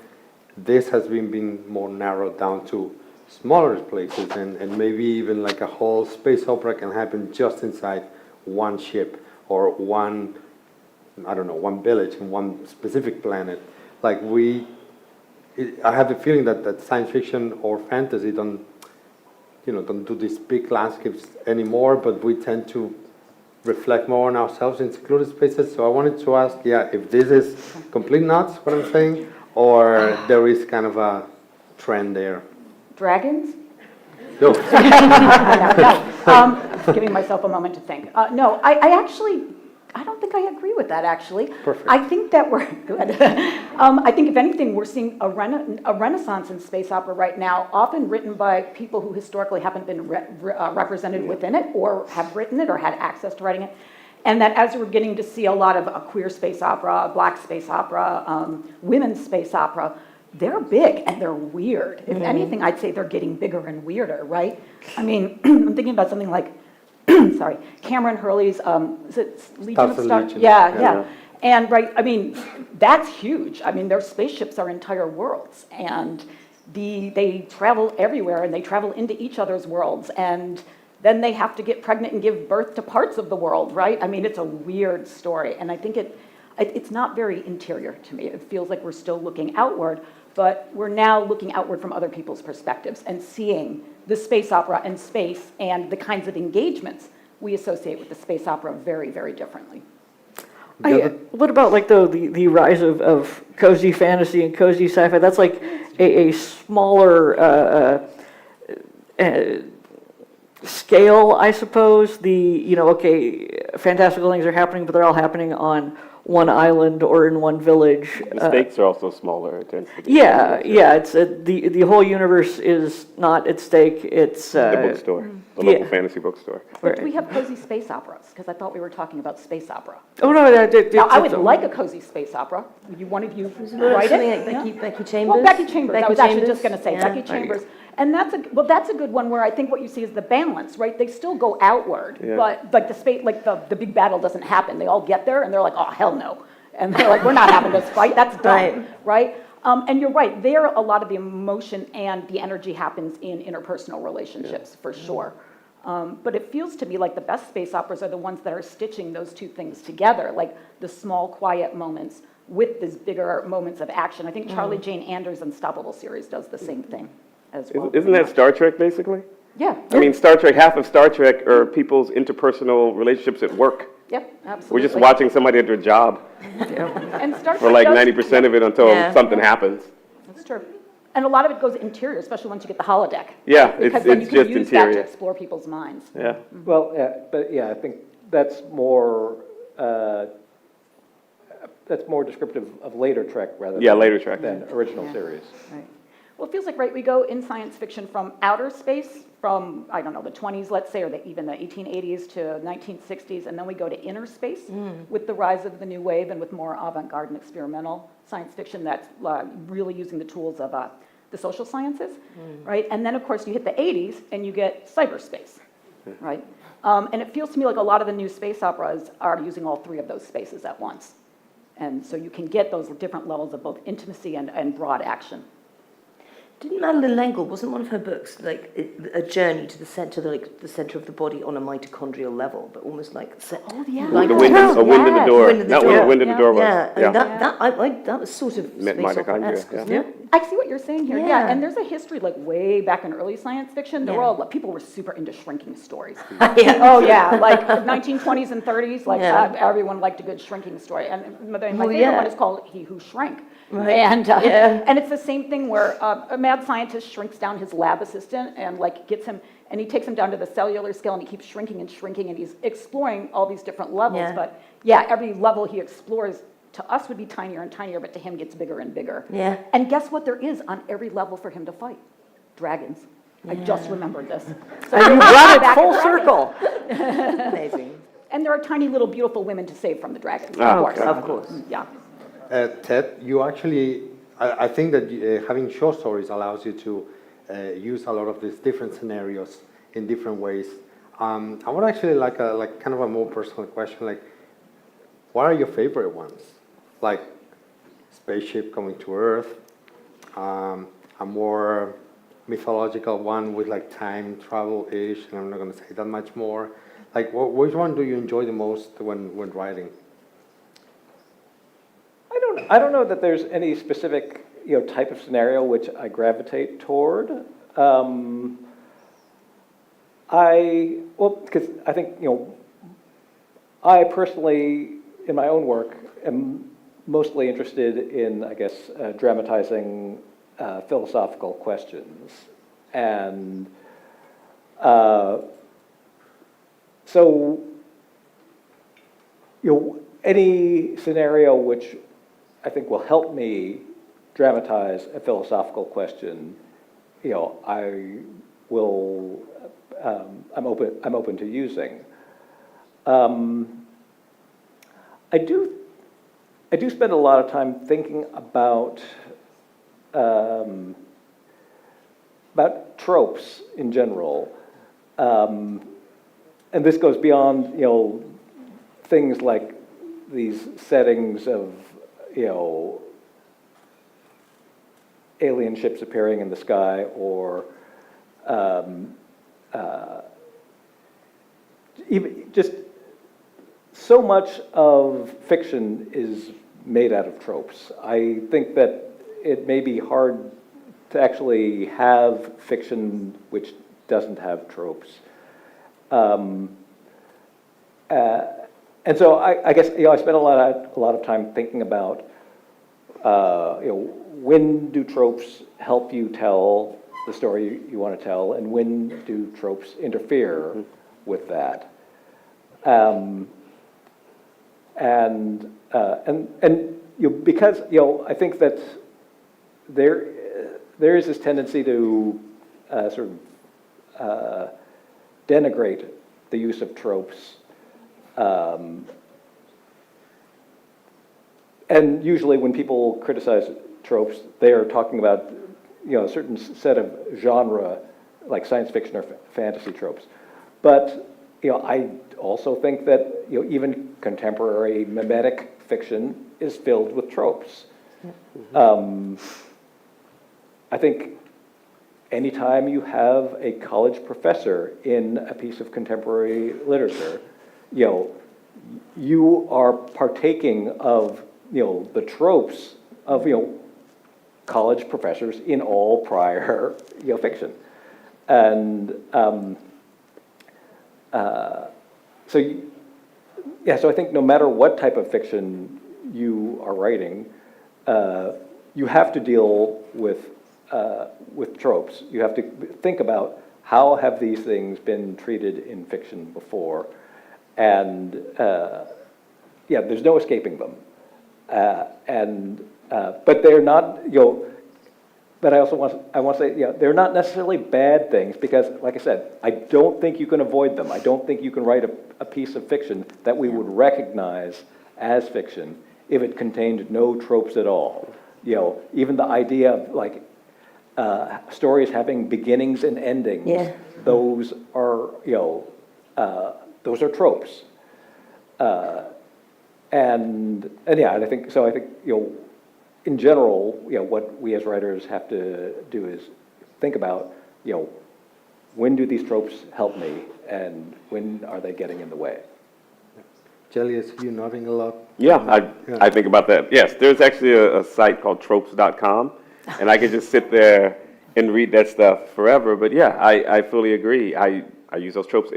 this has been more narrowed down to smaller places, and maybe even like a whole space opera can happen just inside one ship or one village in one specific planet. Like I have the feeling that science fiction or fantasy don't do these big landscapes anymore, but we tend to reflect more on ourselves in secluded spaces. So I wanted to ask, if this is complete nuts, what I'm saying, or there is kind of a trend there. Dragons? No. Giving myself a moment to think. No, I don't think I agree with that, actually. Perfect. I think that we're good. I think, if anything, we're seeing a renaissance in space opera right now, often written by people who historically haven't been represented within it, or have written it, or had access to writing it. And that as we're getting to see a lot of queer space opera, black space opera, women's space opera, they're big and they're weird. If anything, I'd say they're getting bigger and weirder, right? I mean, I'm thinking about something like, sorry, Cameron Hurley's, is it Legion of Stars? Yeah. And right, I mean, that's huge. I mean, their spaceships are entire worlds, and they travel everywhere, and they travel into each other's worlds, and then they have to get pregnant and give birth to parts of the world, right? I mean, it's a weird story, and I think it's not very interior to me. It feels like we're still looking outward, but we're now looking outward from other people's perspectives and seeing the space opera and space and the kinds of engagements we associate with the space opera very, very differently. What about like the rise of cozy fantasy and cozy sci-fi? That's like a smaller scale, I suppose. Fantastical things are happening, but they're all happening on one island or in one village. The stakes are also smaller. It tends to be it's the whole universe is not at stake. It's the bookstore, the local fantasy bookstore. But do we have cozy space operas? Because I thought we were talking about space opera. Oh no! Now, I would like a cozy space opera. One of you write it? Like Becky Chambers? Well, Becky Chambers. I was actually just going to say Yeah. Becky Chambers. And that's a good one where I think what you see is the balance, right? They still go outward, but like the space, like the big battle doesn't happen. They all get there and they're like, oh hell no, and they're like, we're not having this fight. That's done, right? And you're right. There, a lot of the emotion and the energy happens in interpersonal relationships, for sure. But it feels to me like the best space operas are the ones that are stitching those two things together, like the small, quiet moments with these bigger moments of action. I think Charlie Jane Anders' Unstoppable series does the same thing as well. Isn't that Star Trek, basically? Yeah. I mean, Star Trek, half of Star Trek are people's interpersonal relationships at work. Yep, absolutely. We're just watching somebody at their job And Star Trek for like does- 90% of it until Yeah. something happens. That's true. And a lot of it goes interior, especially once you get the holodeck. Yeah, Because then you it's can just use that to interior. explore people's minds. Yeah. Well, but yeah, I think that's more descriptive of later Trek rather Yeah, than, later Trek. than original Yeah. series. Right. Well, it feels like, right, we go in science fiction from outer space, from, I don't know, the 20s, let's say, or even the 1880s to 1960s, and then we go to inner space with the rise of the new wave and with more avant-garde and experimental science fiction that's really using the tools of the social sciences, right? And then, of course, you hit the 80s and you get cyberspace, right? And it feels to me like a lot of the new space operas are using all three of those spaces at once. And so you can get those different levels of both intimacy and broad action. Didn't Madeleine L'Engle, wasn't one of her books like a journey to the center, the center of the body on a mitochondrial level, but almost like yeah. like The wind, a wind in the Yes. door. Wind in the Not door. what the wind in the door was. yeah, and Yeah. that was sort of Met space mitochondria, opera-esque, yeah. wasn't it? I see what you're saying here, yeah. Yeah. And there's a history, like way back in early science fiction, there were Yeah. people were super into shrinking stories. Yeah. Oh yeah, like 1920s and 30s, like Yeah. Everyone liked a good shrinking story. And my Well, favorite yeah. one is called He Who Shrank. Right. And Yeah. and it's the same thing where a mad scientist shrinks down his lab assistant and like gets him, and he takes him down to the cellular scale, and he keeps shrinking and shrinking, and he's exploring all these different levels. Yeah. But yeah, every level he explores to us would be tinier and tinier, but to him gets bigger and bigger. Yeah. And guess what there is on every level for him to fight? Dragons. I just remembered this. So And you you're brought back it full at dragons. circle. Amazing. And there are tiny little beautiful women to save from the dragons, Ah, of course. okay. Of course. Yeah. Ted, you actually, I think that having short stories allows you to use a lot of these different scenarios in different ways. I would actually like kind of a more personal question, like, what are your favorite ones? Like, spaceship coming to Earth, a more mythological one with like time travel-ish, and I'm not going to say that much more. Like, which one do you enjoy the most when writing? I don't know that there's any specific type of scenario which I gravitate toward. Because I think I personally, in my own work, am mostly interested in, I guess, dramatizing philosophical questions, and so any scenario which I think will help me dramatize a philosophical question, I will. I'm open to using. I do spend a lot of time thinking about tropes in general, and this goes beyond things like these settings of alien ships appearing in the sky, or even just so much of fiction is made out of tropes. I think that it may be hard to actually have fiction which doesn't have tropes. And so I guess I spend a lot of time thinking about when do tropes help you tell the story you want to tell, and when do tropes interfere with that. Because I think that there is this tendency to sort of denigrate the use of tropes, and usually when people criticize tropes, they are talking about a certain set of genre, like science fiction or fantasy tropes. But I also think that even contemporary mimetic fiction is filled with tropes. I think anytime you have a college professor in a piece of contemporary literature, you are partaking of the tropes of college professors in all prior fiction. And so, so I think no matter what type of fiction you are writing, you have to deal with tropes. You have to think about how have these things been treated in fiction before, and there's no escaping them. But they're not, but I also want to say, they're not necessarily bad things because, like I said, I don't think you can avoid them. I don't think you can write a piece of fiction that we would recognize as fiction if it contained no tropes at all. Even the idea of like stories having beginnings and endings, those are tropes. And I think so. I think in general, what we as writers have to do is think about, when do these tropes help me, and when are they getting in the way? Djèlí, is you nodding a lot? Yeah, I think about that. Yes, there's actually a site called tropes.com, and I could just sit there and read that stuff forever. But yeah, I fully agree. I use those tropes.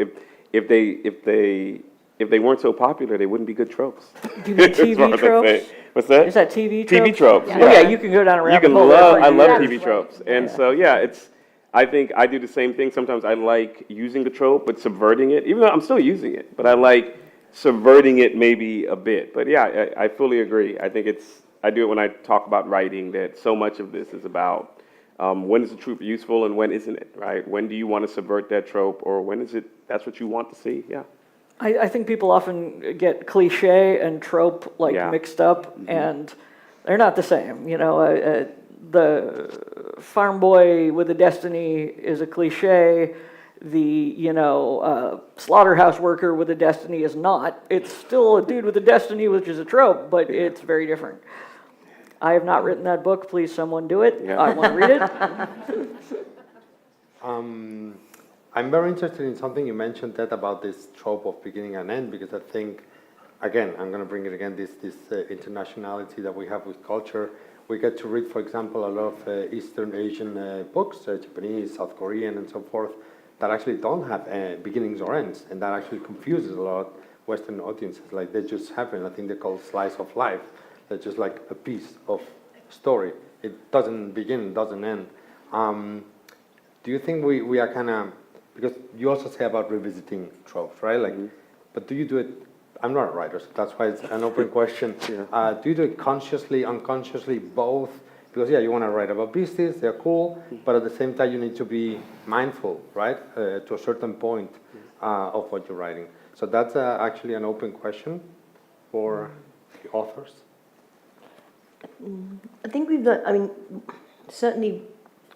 If they weren't so popular, they wouldn't be good tropes. Do you mean TV tropes? What's that? Is that TV tropes? TV tropes. Oh yeah, you can go down a rabbit hole. I love TV tropes, and so I think I do the same thing. Sometimes I like using the trope, but subverting it, even though I'm still using it, but I like subverting it maybe a bit. But yeah, I fully agree. I think I do it when I talk about writing, that so much of this is about when is the trope useful and when isn't it, right? When do you want to subvert that trope, or when is it that's what you want to see? Yeah. I think people often get cliche and trope mixed up, and they're not the same. The farm boy with a destiny is a cliche. The slaughterhouse worker with a destiny is not. It's still a dude with a destiny, which is a trope, but it's very different. I have not written that book. Please, someone do it. Yeah. I want to read it. I'm very interested in something you mentioned, that about this trope of beginning and end, because I think, again, I'm going to bring it again, this internationality that we have with culture. We get to read, for example, a lot of Eastern Asian books, Japanese, South Korean, and so forth, that actually don't have beginnings or ends, and that actually confuses a lot of Western audiences. Like, they just happen. I think they're called slice of life. They're just like a piece of story. It doesn't begin, doesn't end. Do you think we are kind of, because you also say about revisiting tropes, right? Like, but do you do it? I'm not a writer, so that's why it's an open question. Do you do it consciously, unconsciously, both? Because you want to write about beasties, they're cool, but at the same time you need to be mindful, right? To a certain point of what you're writing. So that's actually an open question for the authors. I think we've learned, certainly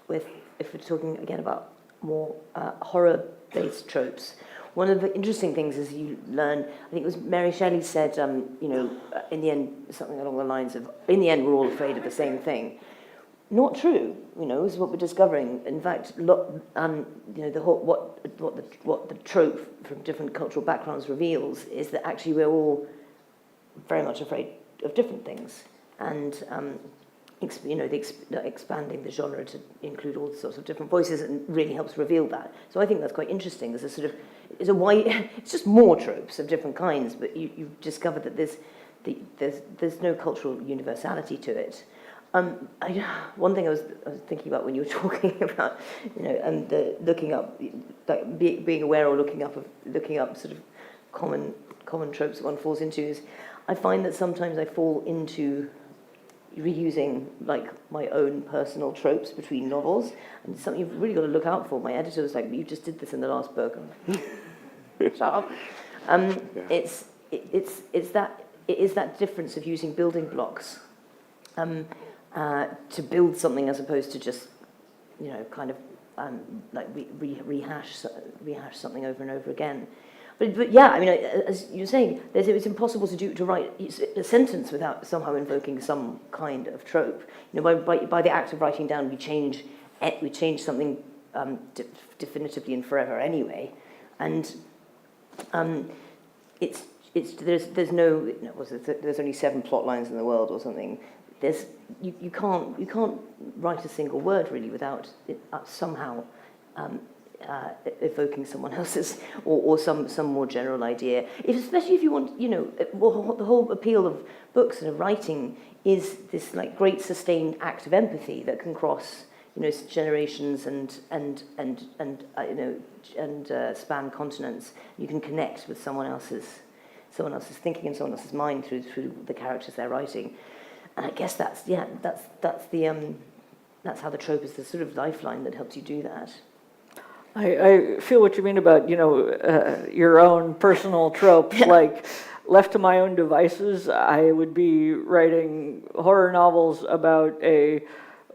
if we're talking again about more horror-based tropes, one of the interesting things is you learn, I think it was Mary Shelley said, in the end, something along the lines of, in the end, we're all afraid of the same thing. Not true, is what we're discovering. In fact, what the trope from different cultural backgrounds reveals is that actually we're all very much afraid of different things. And expanding the genre to include all sorts of different voices and really helps reveal that. So I think that's quite interesting. There's a sort of, it's just more tropes of different kinds, but you discover that there's no cultural universality to it. One thing I was thinking about when you were talking about, and looking up, like being aware or looking up sort of common tropes that one falls into is, I find that sometimes I fall into reusing like my own personal tropes between novels, and it's something you've really got to look out for. My editor was like, "You just did this in the last book." Shut up. It is that difference of using building blocks to build something as opposed to just kind of rehash something over and over again. But yeah, as you're saying, it's impossible to write a sentence without somehow invoking some kind of trope. By the act of writing down, we change something definitively and forever anyway, and there's only 7 plot lines in the world or something. You can't write a single word really without it somehow evoking someone else's or some more general idea. Especially if you want, well, the whole appeal of books and of writing is this like great sustained act of empathy that can cross, generations and span continents. You can connect with someone else's thinking and someone else's mind through the characters they're writing. And I guess that's how the trope is the sort of lifeline that helps you do that. I feel what you mean about, your own personal tropes. Like, left to my own devices, I would be writing horror novels about a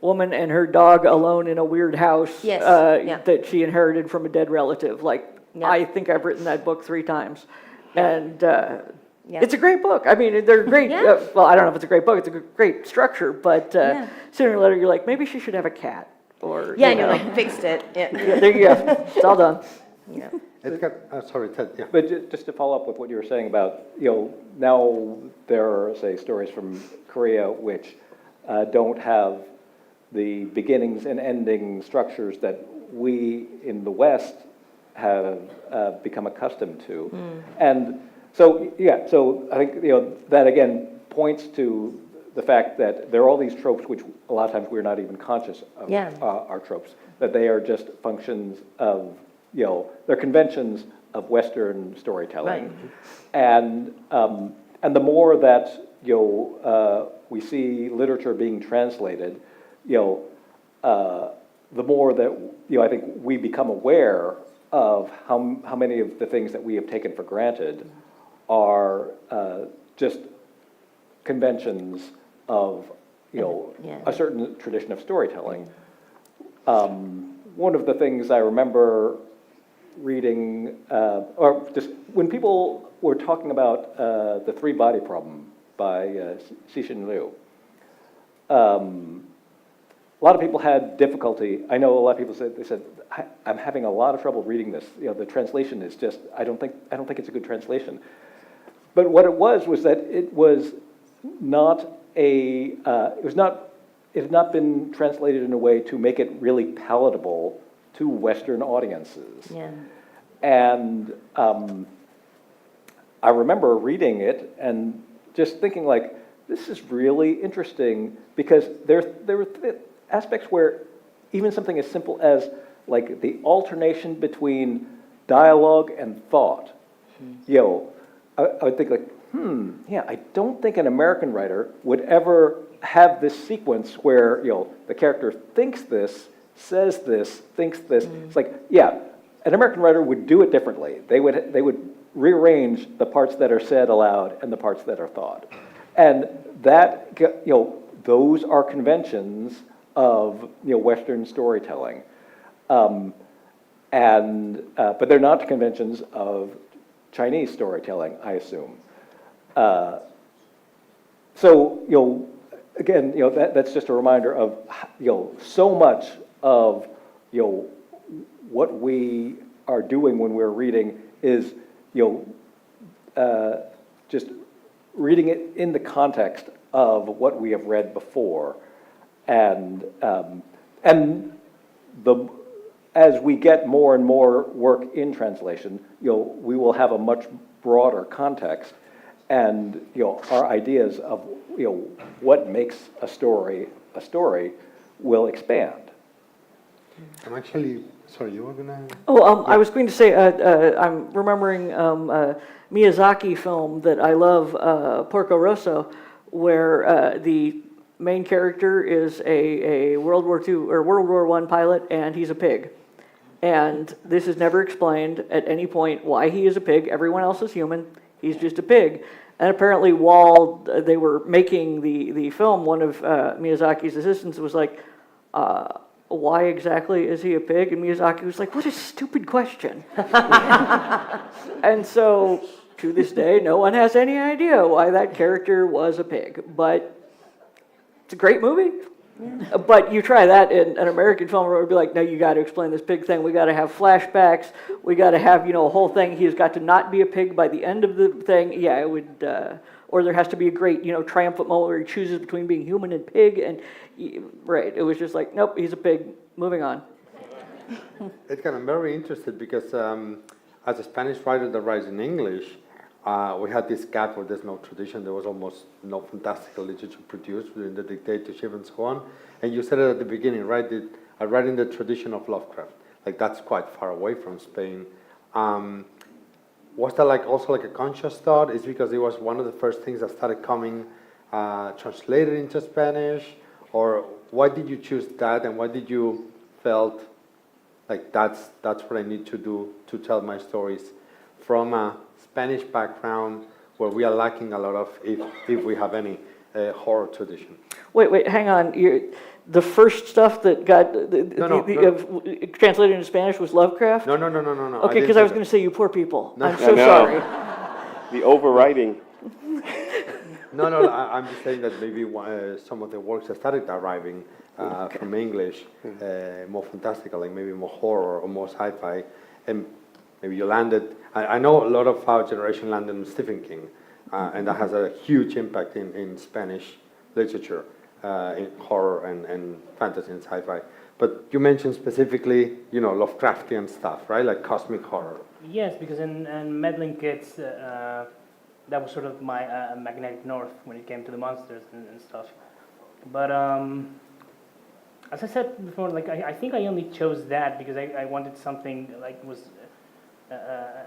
woman and her dog alone in a weird house that she inherited from a dead relative. Like, I think I've written that book 3 times. And it's a great book. I mean, they're great. Well, I don't know if it's a great book. It's a great structure. But sooner or later, you're like, maybe she should have a cat. Or, and you're like, fixed it. Yeah. There you go. It's all done. Yeah. Edgar, sorry, Ted. Yeah. But just to follow up with what you were saying about, now there are, say, stories from Korea which don't have the beginnings and ending structures that we in the West have become accustomed to. And so, so I think, that again points to the fact that there are all these tropes which a lot of times we're not even conscious of our tropes, that they are just functions of, they're conventions of Western storytelling. Right. And the more that, we see literature being translated, the more that, I think we become aware of how many of the things that we have taken for granted are just conventions of, a certain tradition of storytelling. One of the things I remember reading, or just when people were talking about The Three Body Problem by Cixin Liu, a lot of people had difficulty. I know a lot of people said, I'm having a lot of trouble reading this. The translation is just, I don't think it's a good translation. But what it was that it was not it had not been translated in a way to make it really palatable to Western audiences. Yeah. And I remember reading it and just thinking like, this is really interesting because there were aspects where even something as simple as like the alternation between dialogue and thought, I would think like, I don't think an American writer would ever have this sequence where, the character thinks this, says this, thinks this. It's like, an American writer would do it differently. They would rearrange the parts that are said aloud and the parts that are thought. And that, those are conventions of, Western storytelling. But they're not conventions of Chinese storytelling, I assume. So, again, that's just a reminder of, so much of, what we are doing when we're reading is, just reading it in the context of what we have read before. And as we get more and more work in translation, we will have a much broader context. And our ideas of what makes a story will expand. I'm actually sorry. You were gonna. I was going to say I'm remembering Miyazaki film that I love, Porco Rosso, where the main character is a World War II or World War I pilot, and he's a pig. And this is never explained at any point why he is a pig. Everyone else is human. He's just a pig. And apparently while they were making the film, one of Miyazaki's assistants was like, why exactly is he a pig? And Miyazaki was like, what a stupid question. And so to this day, no one has any idea why that character was a pig. But it's a great movie. Yeah. But you try that in an American film where it would be like, no, you got to explain this pig thing. We got to have flashbacks. We got to have, a whole thing. He's got to not be a pig by the end of the thing. Yeah, it would, or there has to be a great, triumphant moment where he chooses between being human and pig. And right, it was just like, nope, he's a pig. Moving on. Edgar, I'm very interested because as a Spanish writer that writes in English, we had this gap where there's no tradition. There was almost no fantastical literature produced during the dictatorship and so on. And you said it at the beginning, right? That I write in the tradition of Lovecraft. Like that's quite far away from Spain. Was that also a conscious thought? Is because it was one of the first things that started coming translated into Spanish? Or why did you choose that, and why did you felt like that's what I need to do to tell my stories from a Spanish background where we are lacking a lot of, if we have any, horror tradition? Wait, hang on. The first stuff that got translated into Spanish was Lovecraft? No. Okay, because I was going to say, you poor people. No. I'm so I know. sorry. The overwriting. No, I'm just saying that maybe some of the works that started arriving from English, more fantastical, like maybe more horror or more sci-fi, and maybe you landed, I know a lot of our generation landed on Stephen King, and that has a huge impact in Spanish literature, in horror and fantasy and sci-fi. But you mentioned specifically, Lovecraftian stuff, right? Like cosmic horror. Yes, because in Meddling Kids, that was sort of my magnetic north when it came to the monsters and stuff. But as I said before, I think I only chose that because I wanted something was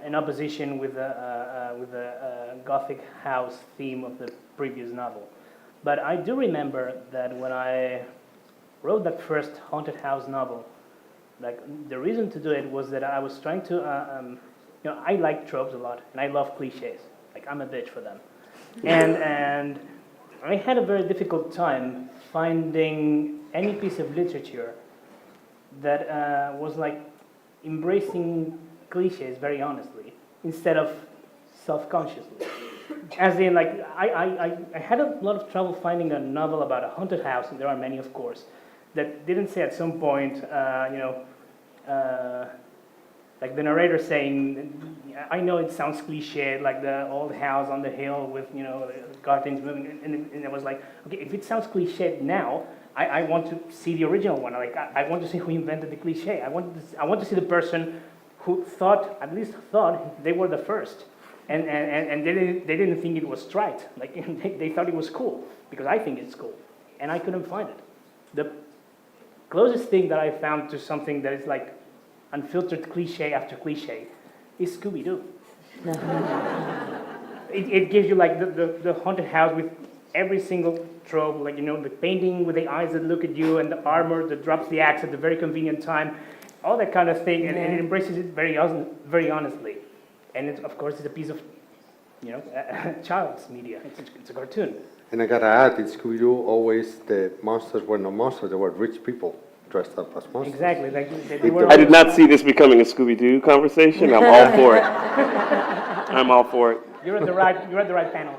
in opposition with the Gothic house theme of the previous novel. But I do remember that when I wrote that first haunted house novel, the reason to do it was that I was trying to, I like tropes a lot and I love cliches. I'm a bitch for them. And I had a very difficult time finding any piece of literature that was embracing cliches very honestly instead of self-consciously. As in, I had a lot of trouble finding a novel about a haunted house, and there are many, of course, that didn't say at some point, like the narrator saying, I know it sounds cliched, like the old house on the hill with, the curtains moving, and it was like, okay, if it sounds cliched now, I want to see the original one. I want to see who invented the cliche. I want to see the person who at least thought they were the first. And they didn't think it was trite. They thought it was cool, because I think it's cool. And I couldn't find it. The closest thing that I found to something that is unfiltered cliche after cliche is Scooby-Doo. It gives you the haunted house with every single trope, the painting with the eyes that look at you and the armor that drops the axe at the very convenient time, all that kind of thing, and it embraces it very honestly. And of course, it's a piece of, child's media. It's a cartoon. And I gotta add, in Scooby-Doo, always the monsters were no monsters; they were rich people dressed up as monsters. Exactly. They were I did not see this becoming a Scooby-Doo conversation. I'm all for it. I'm all for it. You're at the right panel.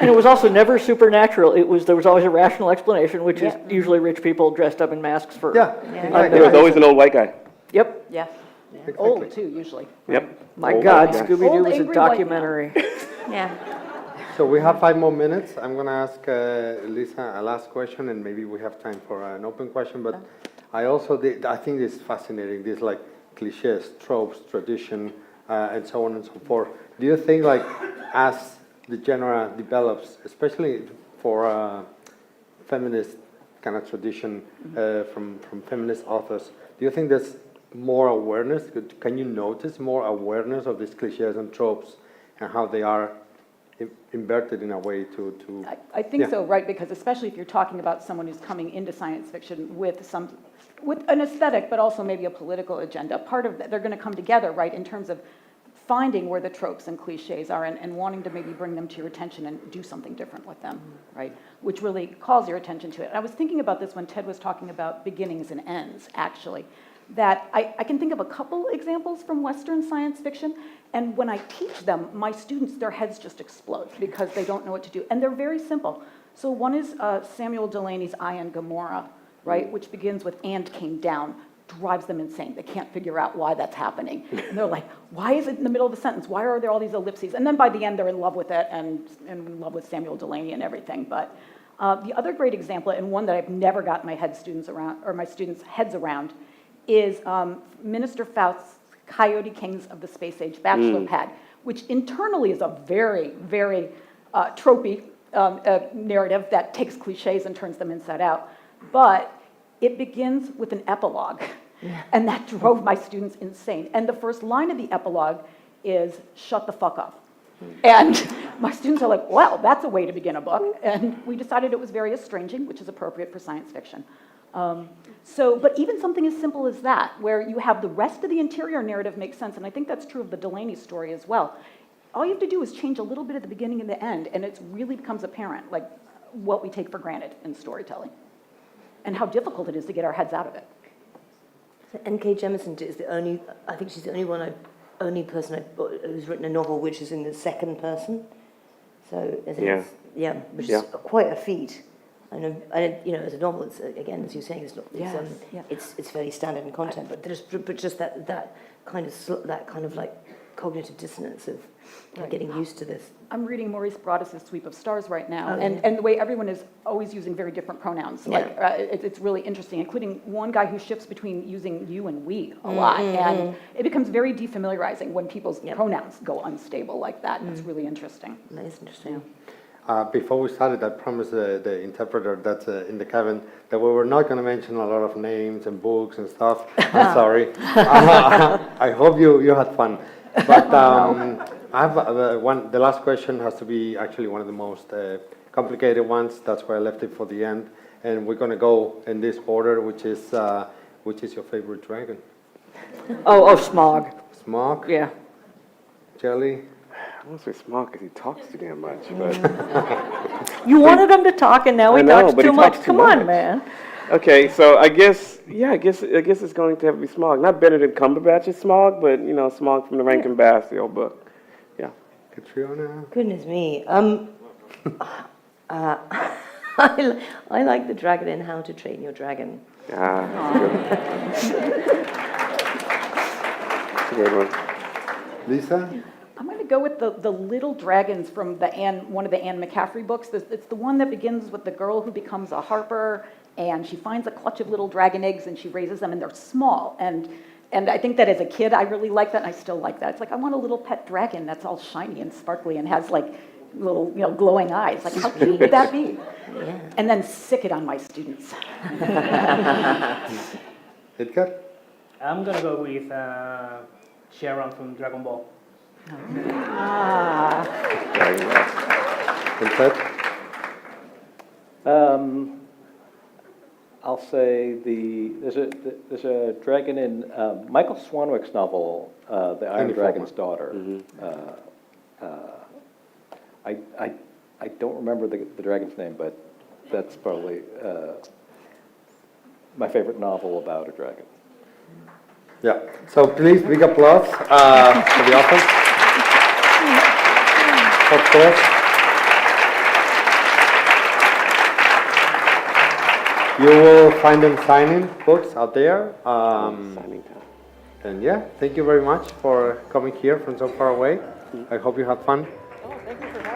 And it was also never supernatural. There was always a rational explanation, which is usually rich people dressed up in masks for. Yeah. There was always an old white guy. Yep. Yeah. Exactly. Old, too, usually. Yep. My Old God, white guy. Scooby-Doo Old was a angry white man. documentary. Yeah. So we have 5 more minutes. I'm going to ask Lisa a last question, and maybe we have time for an open question. But I think this is fascinating. These cliches, tropes, tradition, and so on and so forth. Do you think as the genre develops, especially for feminist kind of tradition from feminist authors, do you think there's more awareness? Can you notice more awareness of these cliches and tropes and how they are inverted in a way to I think so, right, because especially if you're talking about someone who's coming into science fiction with an aesthetic, but also maybe a political agenda, part of that, they're going to come together, right, in terms of finding where the tropes and cliches are and wanting to maybe bring them to your attention and do something different with them, right, which really calls your attention to it. And I was thinking about this when Ted was talking about beginnings and ends, actually, that I can think of a couple examples from Western science fiction, and when I teach them, my students, their heads just explode because they don't know what to do, and they're very simple. So one is Samuel Delaney's I and Gomorrah, right, which begins with "and came down," drives them insane. They can't figure out why that's happening. And they're like, why is it in the middle of the sentence? Why are there all these ellipses? And then by the end, they're in love with it and in love with Samuel Delaney and everything. But the other great example, and one that I've never got my students' heads around, is Minister Faust's Coyote Kings of the Space Age bachelor pad, which internally is a very, very tropey narrative that takes cliches and turns them inside out. But it begins with an epilogue, and that drove my students insane. And the first line of the epilogue is, "Shut the fuck up." And my students are like, well, that's a way to begin a book. And we decided it was very estranging, which is appropriate for science fiction. But even something as simple as that, where you have the rest of the interior narrative make sense, and I think that's true of the Delaney story as well. All you have to do is change a little bit at the beginning and the end, and it really becomes apparent, like what we take for granted in storytelling, and how difficult it is to get our heads out of it. So N.K. Jemisin is the only, I think she's the only person who's written a novel which is in the second person. So, which is quite a feat. And as a novel, it's, again, as you're saying, it's not. It's fairly standard in content, but just that kind of like cognitive dissonance of getting used to this. I'm reading Maurice Broaddus's Sweep of Stars right now, and the way everyone is always using very different pronouns. Like it's really interesting, including one guy who shifts between using you and we a lot, and it becomes very defamiliarizing when people's pronouns go unstable like that. It's really interesting. That is interesting. Before we started, I promised the interpreter that's in the cabin that we were not going to mention a lot of names and books and stuff. I'm sorry. I hope you had fun. But I have the last question has to be actually one of the most complicated ones. That's why I left it for the end. And we're going to go in this order, which is your favorite dragon? Oh, Smog. Smog? Yeah. Djèlí? I won't say Smog because he talks too damn much. But You wanted him to talk, and now he talks but too he much. talks too Come on, much. man. Okay, so I guess it's going to have to be Smog. Not Benedict Cumberbatch's Smog, but Smog from the Rankin Bass, the old book. Yeah. Catriona? Goodness me. I like the dragon in How to Train Your Dragon. That's a good one. Lisa? I'm going to go with the little dragons from one of the Anne McCaffrey books. It's the one that begins with the girl who becomes a harper, and she finds a clutch of little dragon eggs, and she raises them, and they're small. And I think that as a kid, I really liked that, and I still like that. It's like, I want a little pet dragon that's all shiny and sparkly and has like little, glowing eyes. Like, how cute would that be? Yeah. And then sick it on my students. Edgar? I'm gonna go with Sharon from Dragon Ball. I'll say there's a dragon in Michael Swanwick's novel, The Iron Dragon's Daughter. I don't remember the dragon's name, but that's probably my favorite novel about a dragon. Yeah. So please, big applause for the author. Of course. You will find them signing books out there. Signing time. And yeah, thank you very much for coming here from so far away. I hope you had fun. Oh, thank you for having me.